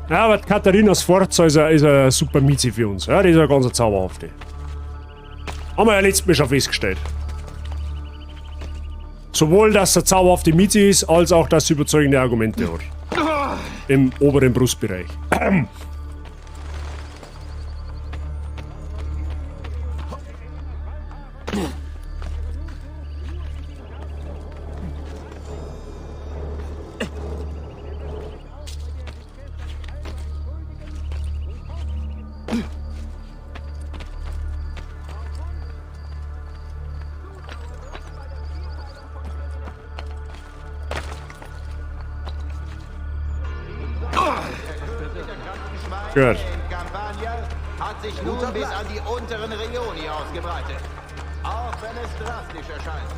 Ja, aber Katharina Sforza ist eine super Miezi für uns. Ja, die ist eine ganz zauberhafte. Haben wir ja letztes Mal schon festgestellt. Sowohl, dass er zauberhafte Miezi ist, als auch, dass sie überzeugende Argumente hat. Im oberen Brustbereich. Armee in Campania hat sich nun bis an die unteren Regioni ausgebreitet. Auch wenn es drastisch erscheint.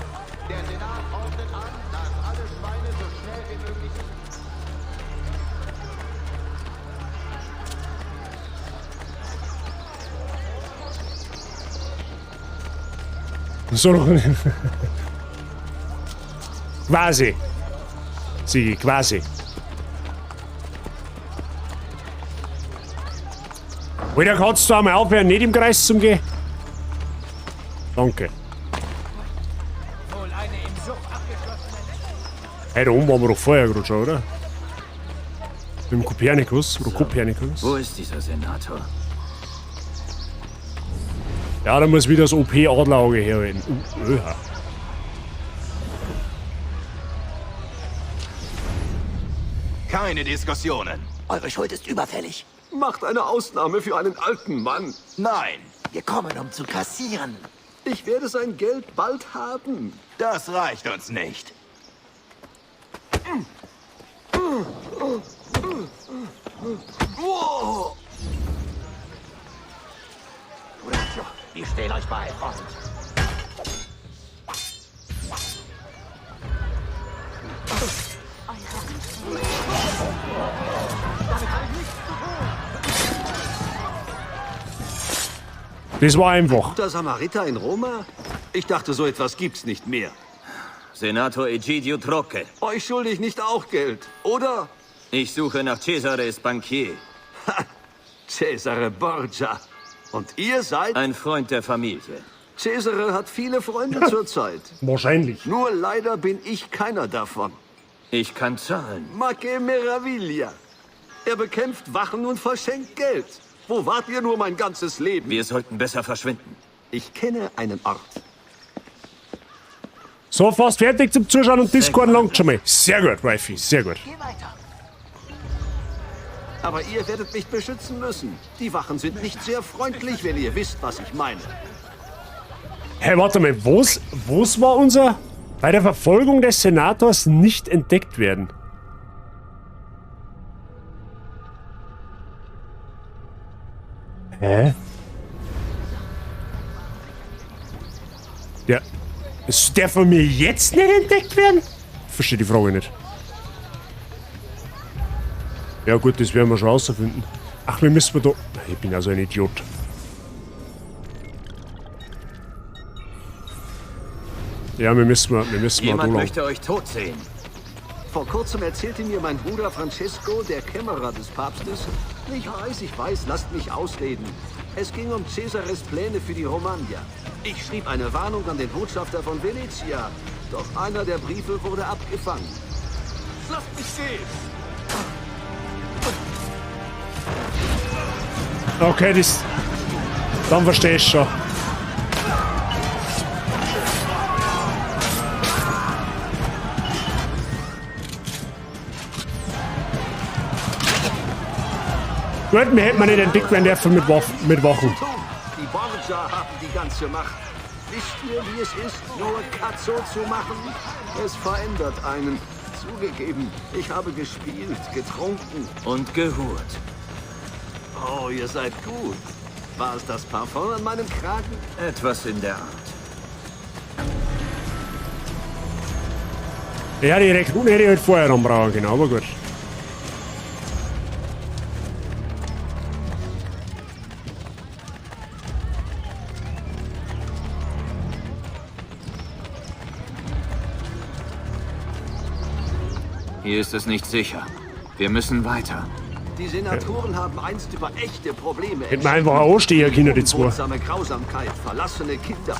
Der Senat ordnet an, dass alle Schweine so schnell wie möglich... So. Quasi. Sigi, quasi. Oder kannst du einmal aufhören, nicht im Kreis zu gehen? Danke. Hey, da oben waren wir doch vorher gerade schon, oder? Mit dem Kopernikus, oder Kopernikus. Wo ist dieser Senator? Ja, da muss wieder das OP-Adlerauge herhalten. Öha. Keine Diskussionen. Eure Schuld ist überfällig. Macht eine Ausnahme für einen alten Mann. Nein. Wir kommen, um zu kassieren. Ich werde sein Geld bald haben. Das reicht uns nicht. Wow. Wir stehen euch bei, Freund. Das war einfach. Guter Samariter in Roma? Ich dachte, so etwas gibt's nicht mehr. Senator Egidio Trocche. Euch schulde ich nicht auch Geld, oder? Ich suche nach Cesares Bankier. Cesare Borgia. Und ihr seid? Ein Freund der Familie. Cesare hat viele Freunde zurzeit. Wahrscheinlich. Nur leider bin ich keiner davon. Ich kann zahlen. Ma che meraviglia. Er bekämpft Wachen und verschenkt Geld. Wo wart ihr nur mein ganzes Leben? Wir sollten besser verschwinden. Ich kenne einen Ort. So, fast fertig zum Zuschauen und Discord langt schon mal. Sehr gut, Wifey, sehr gut. Geh weiter. Aber ihr werdet mich beschützen müssen. Die Wachen sind nicht sehr freundlich, wenn ihr wisst, was ich meine. Hey, warte mal, wo's war unser... Bei der Verfolgung des Senators nicht entdeckt werden. Hä? Der von mir jetzt nicht entdeckt werden? Ich verstehe die Frage nicht. Ja gut, das werden wir schon rausfinden. Ach, wir müssen da... Ich bin also ein Idiot. Ja, wir müssen Jemand möchte euch tot sehen. Vor kurzem erzählte mir mein Bruder Francesco, der Kämmerer des Papstes. Ich weiß, lasst mich ausreden. Es ging um Cesares Pläne für die Romagna. Ich schrieb eine Warnung an den Botschafter von Venezia. Doch einer der Briefe wurde abgefangen. Lasst mich sehen! Okay, das... Dann verstehe ich schon. Gut, mir hätte man nicht entdeckt werden dürfen mit Wachen. Die Borgia haben die ganze Macht. Wisst ihr, wie es ist, nur Cazzo zu machen? Es verändert einen. Zugegeben, ich habe gespielt, getrunken. Und gehurt. Oh, ihr seid gut. War es das Parfum an meinem Kragen? Etwas in der Art. Ja, die Rekruten hätte ich halt vorher anbrauchen können, aber gut. Hier ist es nicht sicher. Wir müssen weiter. Die Senatoren haben einst über echte Probleme Hätten wir einfach auch stehen können, die zwei. Unwursame Grausamkeit, verlassene Kinder.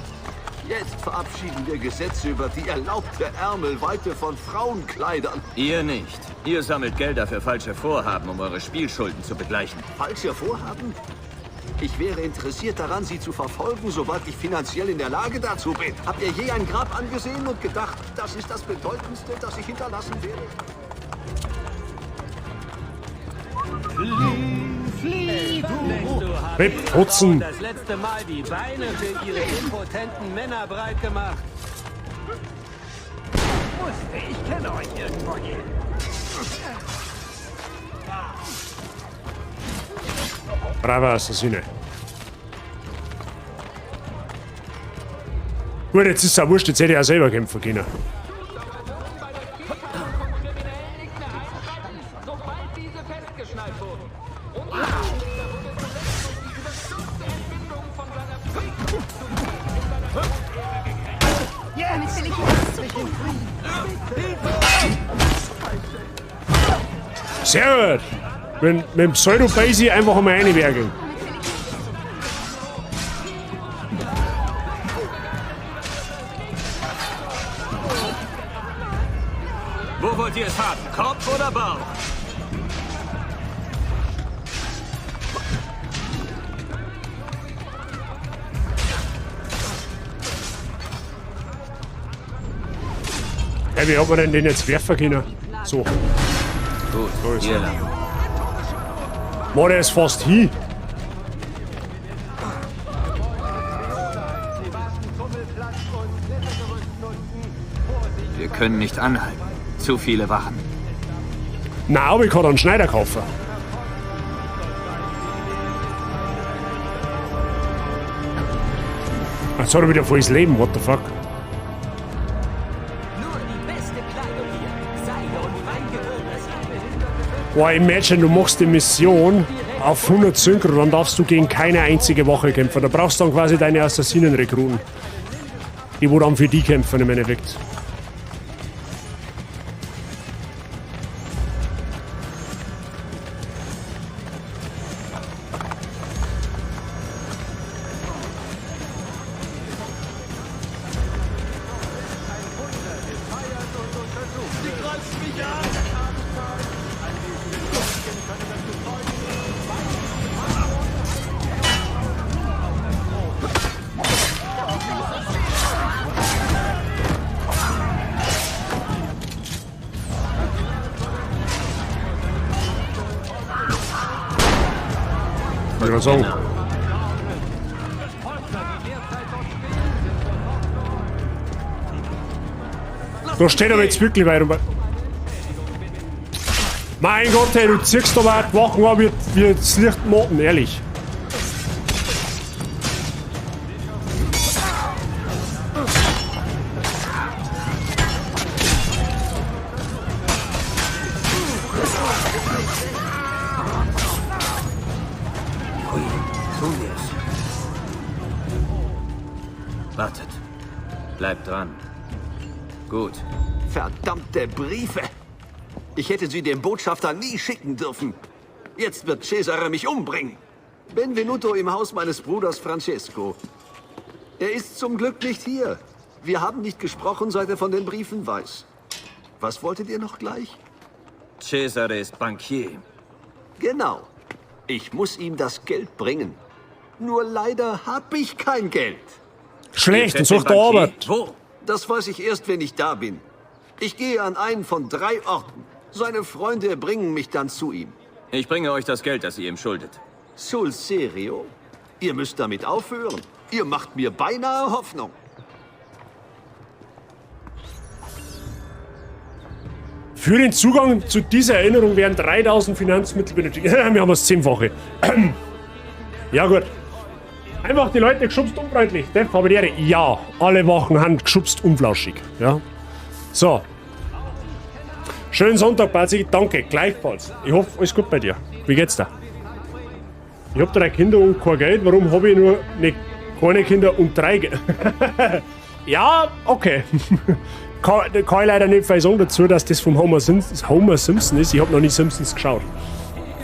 Jetzt verabschieden wir Gesetze über die erlaubte Ärmelweite von Frauenkleidern. Ihr nicht. Ihr sammelt Gelder für falsche Vorhaben, um eure Spielschulden zu begleichen. Falsche Vorhaben? Ich wäre interessiert daran, sie zu verfolgen, sobald ich finanziell in der Lage dazu bin. Habt ihr je ein Grab angesehen und gedacht, das ist das Bedeutendste, das ich hinterlassen werde? Flieh, du! Wegputzen! Das letzte Mal die Beine für ihre impotenten Männer breit gemacht. Wusste, ich kenne euch irgendwoher. Brava Assassine. Gut, jetzt ist es auch wurscht, jetzt hätte ich auch selber kämpfen können. Sehr gut. Mit dem Pseudo-Basi einfach einmal reinwerkeln. Wo wollt ihr es haben? Kopf oder Bauch? Hey, wie hat man denn den jetzt werfen können? So. Gut, so ist hier er. lang. Mann, der ist fast hin. Wir können nicht anhalten. Zu viele Wachen. Na, aber ich kann einen Schneider kaufen. Jetzt hat er wieder volles Leben, what the fuck? Boah, imagine, du machst die Mission auf 100 Synchro, dann darfst du gegen keine einzige Woche kämpfen. Da brauchst du dann quasi deine Assassinen-Rekruten. Die, wo dann für die kämpfen im Endeffekt. So. Da steht aber jetzt wirklich weiter. Mein Gott, hey, du ziehst aber die Wachen an wie das Licht Motten, ehrlich. Wartet. Bleibt dran. Gut. Verdammte Briefe! Ich hätte sie dem Botschafter nie schicken dürfen. Jetzt wird Cesare mich umbringen. Benvenuto im Haus meines Bruders Francesco. Er ist zum Glück nicht hier. Wir haben nicht gesprochen, seit er von den Briefen weiß. Was wolltet ihr noch gleich? Cesare ist Bankier. Genau. Ich muss ihm das Geld bringen. Nur leider habe ich kein Geld. Schlecht, und sucht der Arbeit. Wo? Das weiß ich erst, wenn ich da bin. Ich gehe an einen von 3 Orten. Seine Freunde bringen mich dann zu ihm. Ich bringe euch das Geld, das ihr ihm schuldet. Sul serio? Ihr müsst damit aufhören. Ihr macht mir beinahe Hoffnung. Für den Zugang zu dieser Erinnerung werden 3000 Finanzmittel benötigt. Wir haben das 10-fache. Ja gut. Einfach die Leute geschubst unfreundlich. Def habe die ja, alle Wochen haben geschubst unflauschig. Ja. So. Schönen Sonntag, Bazi. Danke, gleichfalls. Ich hoffe, alles gut bei dir. Wie geht's dir? Ich habe 3 Kinder und kein Geld. Warum habe ich nur keine Kinder und 3 Geld? Ja, okay. Kann ich leider nicht viel sagen dazu, dass das vom Homer Simpson ist. Ich habe noch nie Simpsons geschaut.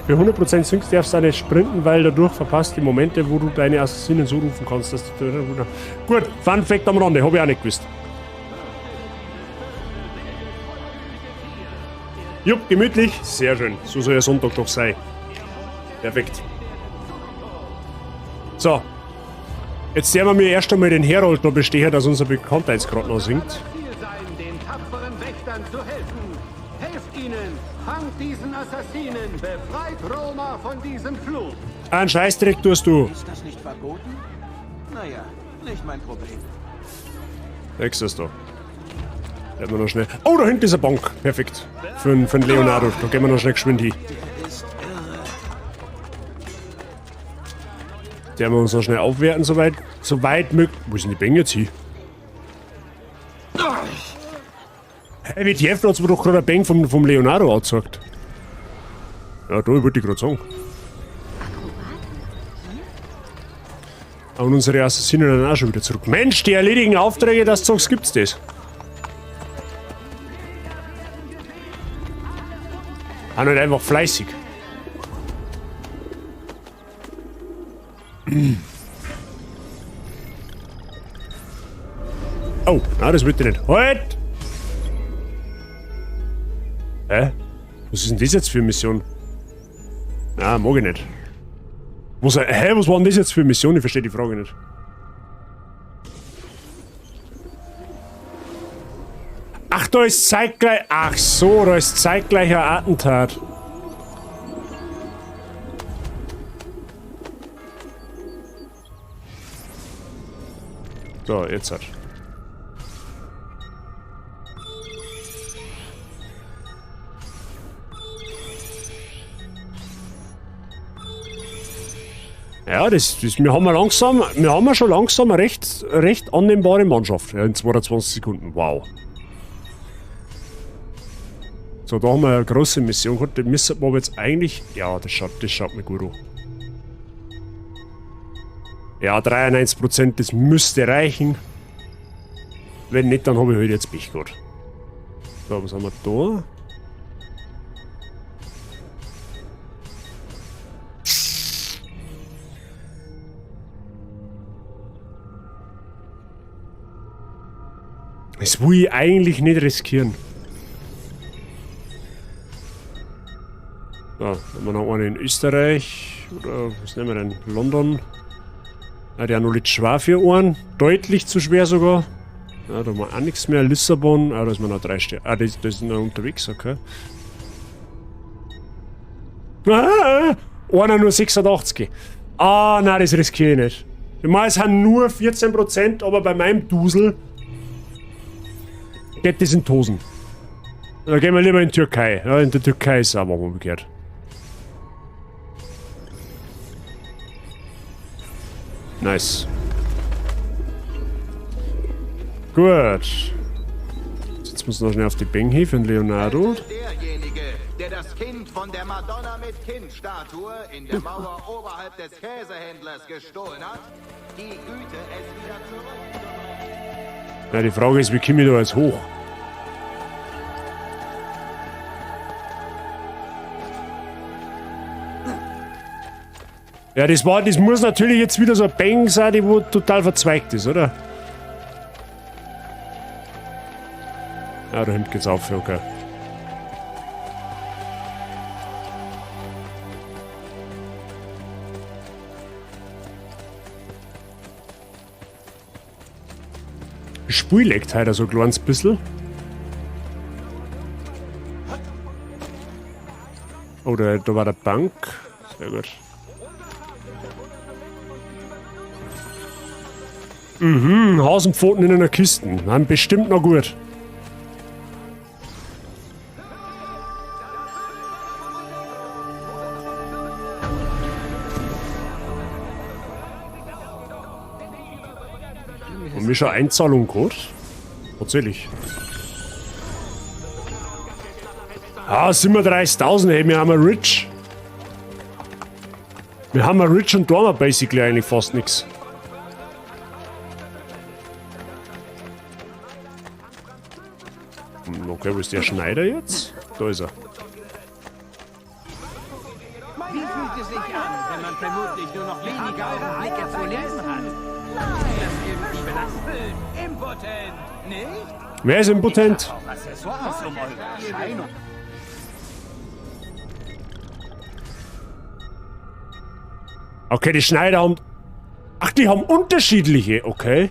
Für 100% Syncs darfst du auch nicht sprinten, weil dadurch verpasst die Momente, wo du deine Assassinen so rufen kannst. Dass du gut, Fun Fact am Rande, habe ich auch nicht gewusst. Jupp, gemütlich, sehr schön. So soll der Sonntag doch sein. Perfekt. So. Jetzt sehen wir mir erst einmal den Herold noch bestehen, dass unser Bekanntheitsgrad noch singt. Den tapferen Wächtern zu helfen. Helft ihnen! Fangt diesen Assassinen! Befreit Roma von diesem Fluch! Einen Scheißdreck tust du. Ist das nicht verboten? Naja, nicht mein Problem. Nächstes da. Werden wir noch schnell. Oh, da hinten ist eine Bank. Perfekt. Für den Leonardo. Da gehen wir noch schnell geschwind hin. Der wir uns noch schnell aufwerten, soweit möglich. Wo ist denn die Bang jetzt hin? Hey, wie die Hälfte hat mir doch gerade ein Bang vom Leonardo angezeigt. Ja, da wollte ich gerade sagen. Und unsere Assassinen dann auch schon wieder zurück. Mensch, die erledigen Aufträge, dass du sagst, gibt's das. Haben halt einfach fleißig. Oh, nein, das wollte ich nicht. Halt! Hä? Was ist denn das jetzt für eine Mission? Na, mag ich nicht. Was war denn das jetzt für eine Mission? Ich verstehe die Frage nicht. Ach, da ist zeitgleich... Ach so, da ist zeitgleicher Attentat. So, jetzt hat. Ja, wir haben schon langsam eine recht annehmbare Mannschaft. Ja, in 22 Sekunden. Wow. So, da haben wir eine große Mission gehabt. Die müssen wir aber jetzt eigentlich... Ja, das schaut mir gut an. Ja, 93%, das müsste reichen. Wenn nicht, dann habe ich halt jetzt Pech gehabt. So, was haben wir da? Das will ich eigentlich nicht riskieren. So, haben wir noch einen in Österreich. Oder was nehmen wir denn? London. Ja, der hat noch nicht schwer für einen. Deutlich zu schwer sogar. Ja, da haben wir auch nichts mehr. Lissabon. Ah, da ist man noch 3 Sterne. Ah, das ist noch unterwegs, okay. Ah, einer nur 86. Ah, nein, das riskiere ich nicht. Ich meine, es haben nur 14%, aber bei meinem Dusel geht das in die Hosen. Da gehen wir lieber in die Türkei. Ja, in der Türkei ist es aber umgekehrt. Nice. Gut. Jetzt muss noch schnell auf die Bang hier für den Leonardo. Derjenige, der das Kind von der Madonna mit Kind-Statue in der Mauer oberhalb des Käsehändlers gestohlen hat, die Güte, es wieder zurück. Ja, die Frage ist, wie komme ich da jetzt hoch? Ja, das muss natürlich jetzt wieder so ein Bang sein, die wo total verzweigt ist, oder? Ja, da hinten geht's auf, okay. Das Spiel leckt heute so ein kleines bisschen. Oh, da war der Bank. Sehr gut. Mhm, Hasenpfoten in einer Kiste. Waren bestimmt noch gut. Und wir schon Einzahlung gerade? Tatsächlich. Ah, 37.000, hey, wir haben ein Rich. Wir haben ein Rich und da haben wir basically eigentlich fast nichts. Okay, wo ist der Schneider jetzt? Da ist er. Wie fühlt es sich an, wenn man vermutlich nur noch weniger Augenblicke zu leben hat? Das irgendwie belastend. Impotent, nicht? Wer ist impotent? Auch Accessoires um eure Erscheinung. Okay, die Schneider haben... Ach, die haben unterschiedliche, okay.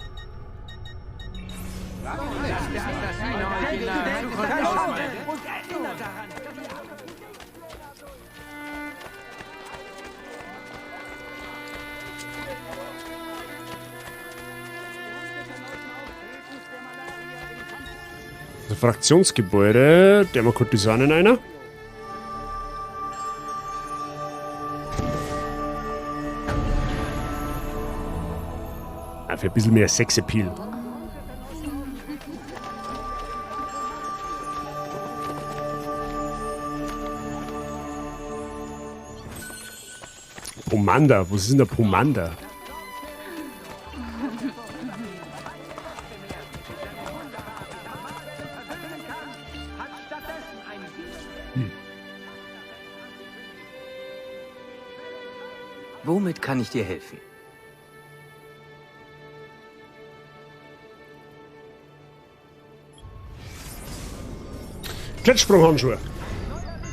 Das Fraktionsgebäude, der mal Kurtisanen einer. Für ein bisschen mehr Sexappeal. Pomander, was ist denn der Pomander? Womit kann ich dir helfen? Klettsprunghandschuhe.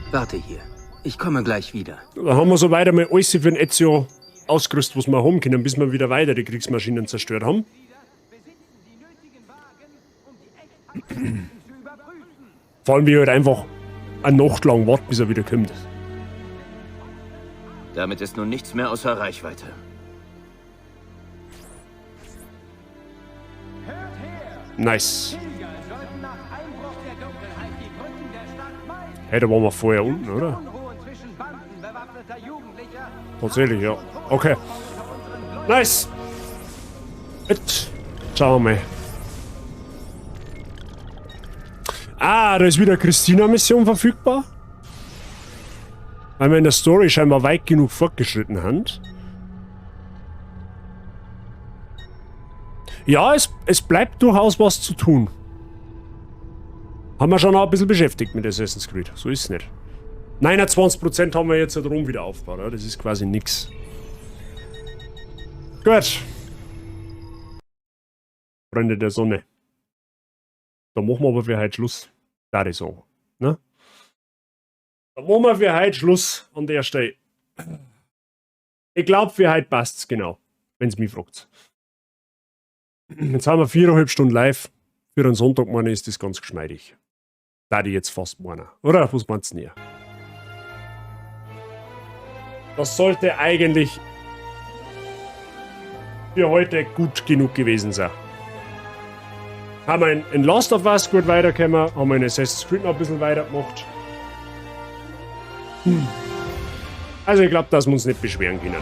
Warte hier. Ich komme gleich wieder. Da haben wir so weiter mal alles für den Ezio ausgerüstet, was wir haben können, bis wir wieder weiter die Kriegsmaschinen zerstört haben. Vor allem, wie halt einfach eine Nacht lang warten, bis er wieder kommt. Damit ist nun nichts mehr außer Reichweite. Nice. Hey, da waren wir vorher unten, oder? Tatsächlich, ja. Okay. Nice. Jetzt schauen wir mal. Ah, da ist wieder eine Christina-Mission verfügbar. Weil wir in der Story scheinbar weit genug fortgeschritten haben. Ja, es bleibt durchaus was zu tun. Haben wir schon auch ein bisschen beschäftigt mit Assassin's Creed. So ist es nicht. 29% haben wir jetzt halt rum wieder aufgebaut. Ja? Das ist quasi nix. Gut. Freunde der Sonne. Da machen wir aber für heute Schluss. Da ist so. Ne? Da machen wir für heute Schluss an der Stelle. Ich glaube, für heute passt es genau. Wenn es mich fragt. Jetzt haben wir 4,5 Stunden live. Für einen Sonntag, meine ist das ganz geschmeidig. Da die jetzt fast meiner. Oder? Was meinst du denn hier? Das sollte eigentlich für heute gut genug gewesen sein. Haben wir in Last of Us gut weitergekommen, haben wir in Assassin's Creed noch ein bisschen weitergemacht. Also ich glaube, dass wir uns nicht beschweren können.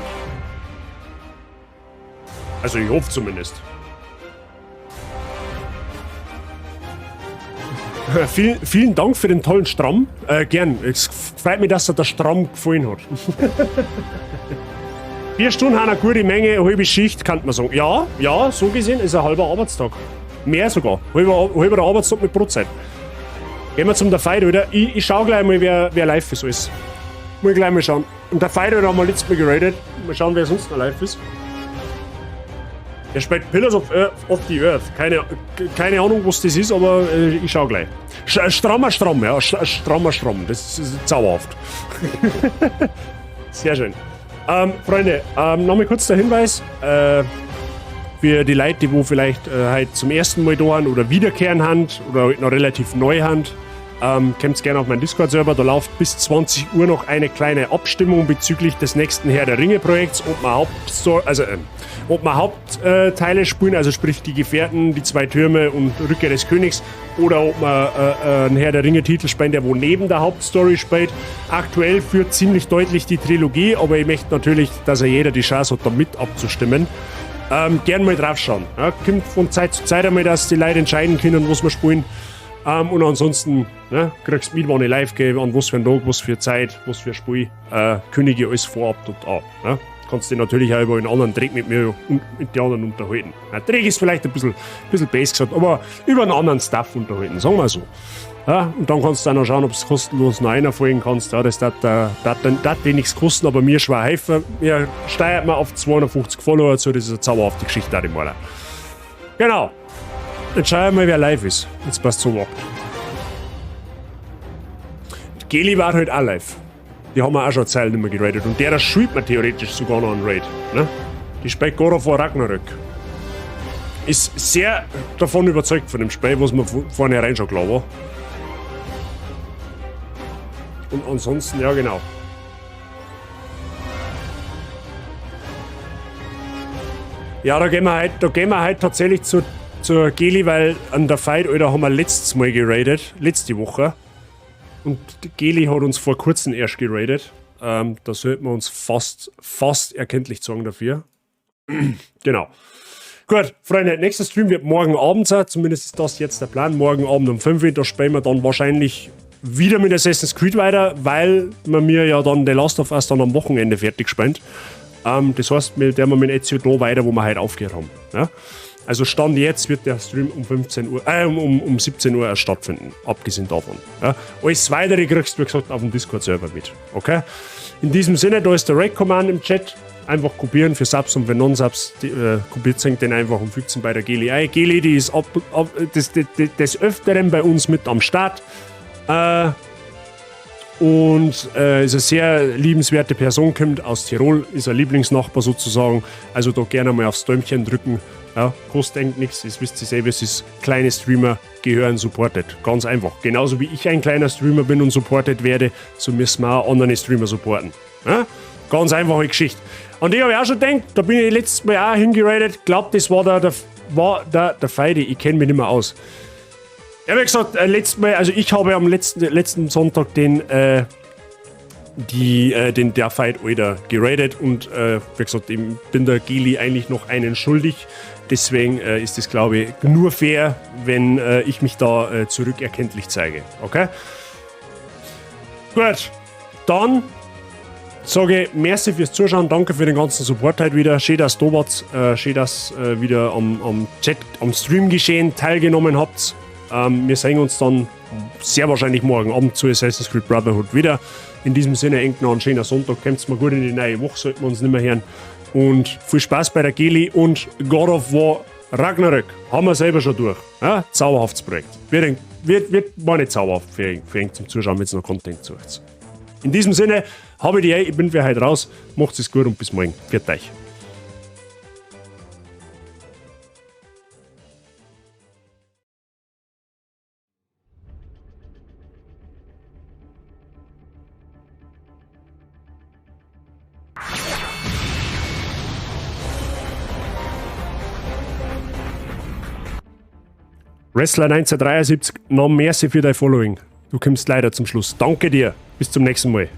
Also ich hoffe zumindest. Vielen Dank für den tollen Stramm. Gern. Es freut mich, dass dir der Stramm gefallen hat. 4 Stunden haben eine gute Menge, eine halbe Schicht, kann man sagen. Ja, ja, so gesehen ist ein halber Arbeitstag. Mehr sogar. Halber Arbeitstag mit Brotzeit. Gehen wir zum der Fight, oder? Ich schau gleich mal, wer live ist alles. Muss ich gleich mal schauen. Und der Fight haben wir letztes Mal geradet. Mal schauen, wer sonst noch live ist. Er spielt Pillars of the Earth. Keine Ahnung, was das ist, aber ich schau gleich. Strammer Stramm, ja. Strammer Stramm. Das ist zauberhaft. Sehr schön. Freunde, nochmal kurz der Hinweis. Für die Leute, die vielleicht halt zum ersten Mal da sind oder wiederkehren haben oder halt noch relativ neu haben, kommt gerne auf meinen Discord-Server. Da läuft bis 20 Uhr noch eine kleine Abstimmung bezüglich des nächsten Herr der Ringe-Projekts, ob wir Hauptteile spielen, also sprich die Gefährten, die 2 Türme und Rückkehr des Königs, oder ob man einen Herr der Ringe-Titel spielen, der wo neben der Hauptstory spielt. Aktuell führt ziemlich deutlich die Trilogie, aber ich möchte natürlich, dass jeder die Chance hat, da mit abzustimmen. Gern mal drauf schauen. Ja, kommt von Zeit zu Zeit einmal, dass die Leute entscheiden können, was wir spielen. Und ansonsten kriegst du mit, wann ich live gehe, an was für einen Tag, was für Zeit, was für ein Spiel. Kündige alles vorab dort an. Ja? Kannst dich natürlich auch über einen anderen Dreck mit mir und mit den anderen unterhalten. Ja, Dreck ist vielleicht ein bisschen base gesagt, aber über einen anderen Stuff unterhalten, sagen wir so. Ja, und dann kannst du auch noch schauen, ob du kostenlos noch einer folgen kannst. Ja, das darf dir nichts kosten, aber mir schwer helfen. Mir steuert man auf 250 Follower zu, das ist eine zauberhafte Geschichte, die mal. Genau. Jetzt schauen wir mal, wer live ist. Jetzt passt so ab. Geli war halt auch live. Die haben wir auch schon eine Zeit nicht mehr geradet. Und der schreibt mir theoretisch sogar noch einen Raid. Ne? Die spielt God of War Ragnarök. Ist sehr davon überzeugt von dem Spiel, was mir vornherein schon klar war. Und ansonsten, ja genau. Ja, da gehen wir halt tatsächlich zur Geli, weil an der Fight, Alter, haben wir letztes Mal geradet, letzte Woche. Und Geli hat uns vor kurzem erst geradet. Da sollten wir uns fast erkenntlich sagen dafür. Genau. Gut, Freunde, nächster Stream wird morgen Abend sein. Zumindest ist das jetzt der Plan. Morgen Abend um 5 Uhr. Da spielen wir dann wahrscheinlich wieder mit Assassin's Creed weiter, weil man mir ja dann The Last of Us dann am Wochenende fertig spielt. Das heißt, wir werden mit Ezio da weiter, wo wir heute aufgehört haben. Ja? Also Stand jetzt wird der Stream um 15 Uhr, um 17 Uhr erst stattfinden, abgesehen davon. Ja? Alles Weitere kriegst du, wie gesagt, auf dem Discord-Server mit. Okay? In diesem Sinne, da ist der Raid-Command im Chat. Einfach kopieren für Subs und für Non-Subs. Kopiert den einfach und fügt ihn bei der Geli ein. Geli, die ist des Öfteren bei uns mit am Start. Und ist eine sehr liebenswerte Person, kommt aus Tirol, ist ein Lieblingsnachbar sozusagen. Also da gerne mal aufs Däumchen drücken. Ja, kostet nichts, das wisst ihr selber, es ist kleine Streamer gehören supported. Ganz einfach. Genauso wie ich ein kleiner Streamer bin und supported werde, so müssen wir auch andere Streamer supporten. Ja? Ganz einfache Geschichte. Und ich habe auch schon gedacht, da bin ich letztes Mal auch hingeradet, glaubt, das war der Feide, ich kenne mich nicht mehr aus. Ich habe gesagt, letztes Mal, also ich habe am letzten Sonntag den der Fight Alter geradet und wie gesagt, ich bin der Geli eigentlich noch einen schuldig. Deswegen ist es, glaube ich, nur fair, wenn ich mich da zurückerkenntlich zeige. Okay? Gut, dann sage ich merci fürs Zuschauen, danke für den ganzen Support heute wieder. Schön, dass du wart, schön, dass wieder am Chat, am Stream-Geschehen teilgenommen habt. Wir sehen uns dann sehr wahrscheinlich morgen Abend zu Assassin's Creed Brotherhood wieder. In diesem Sinne, eng noch einen schönen Sonntag. Kommt's mal gut in die neue Woche, sollten wir uns nicht mehr hören. Und viel Spaß bei der Geli und God of War Ragnarök. Haben wir selber schon durch. Ja? Zauberhaftes Projekt. War nicht zauberhaft für ihn zum Zuschauen, wenn es noch Content sucht. In diesem Sinne, habe ich bin für heute raus. Macht's es gut und bis morgen. Viert euch. Wrestler 1973, noch merci für dein Following. Du kommst leider zum Schluss. Danke dir. Bis zum nächsten Mal.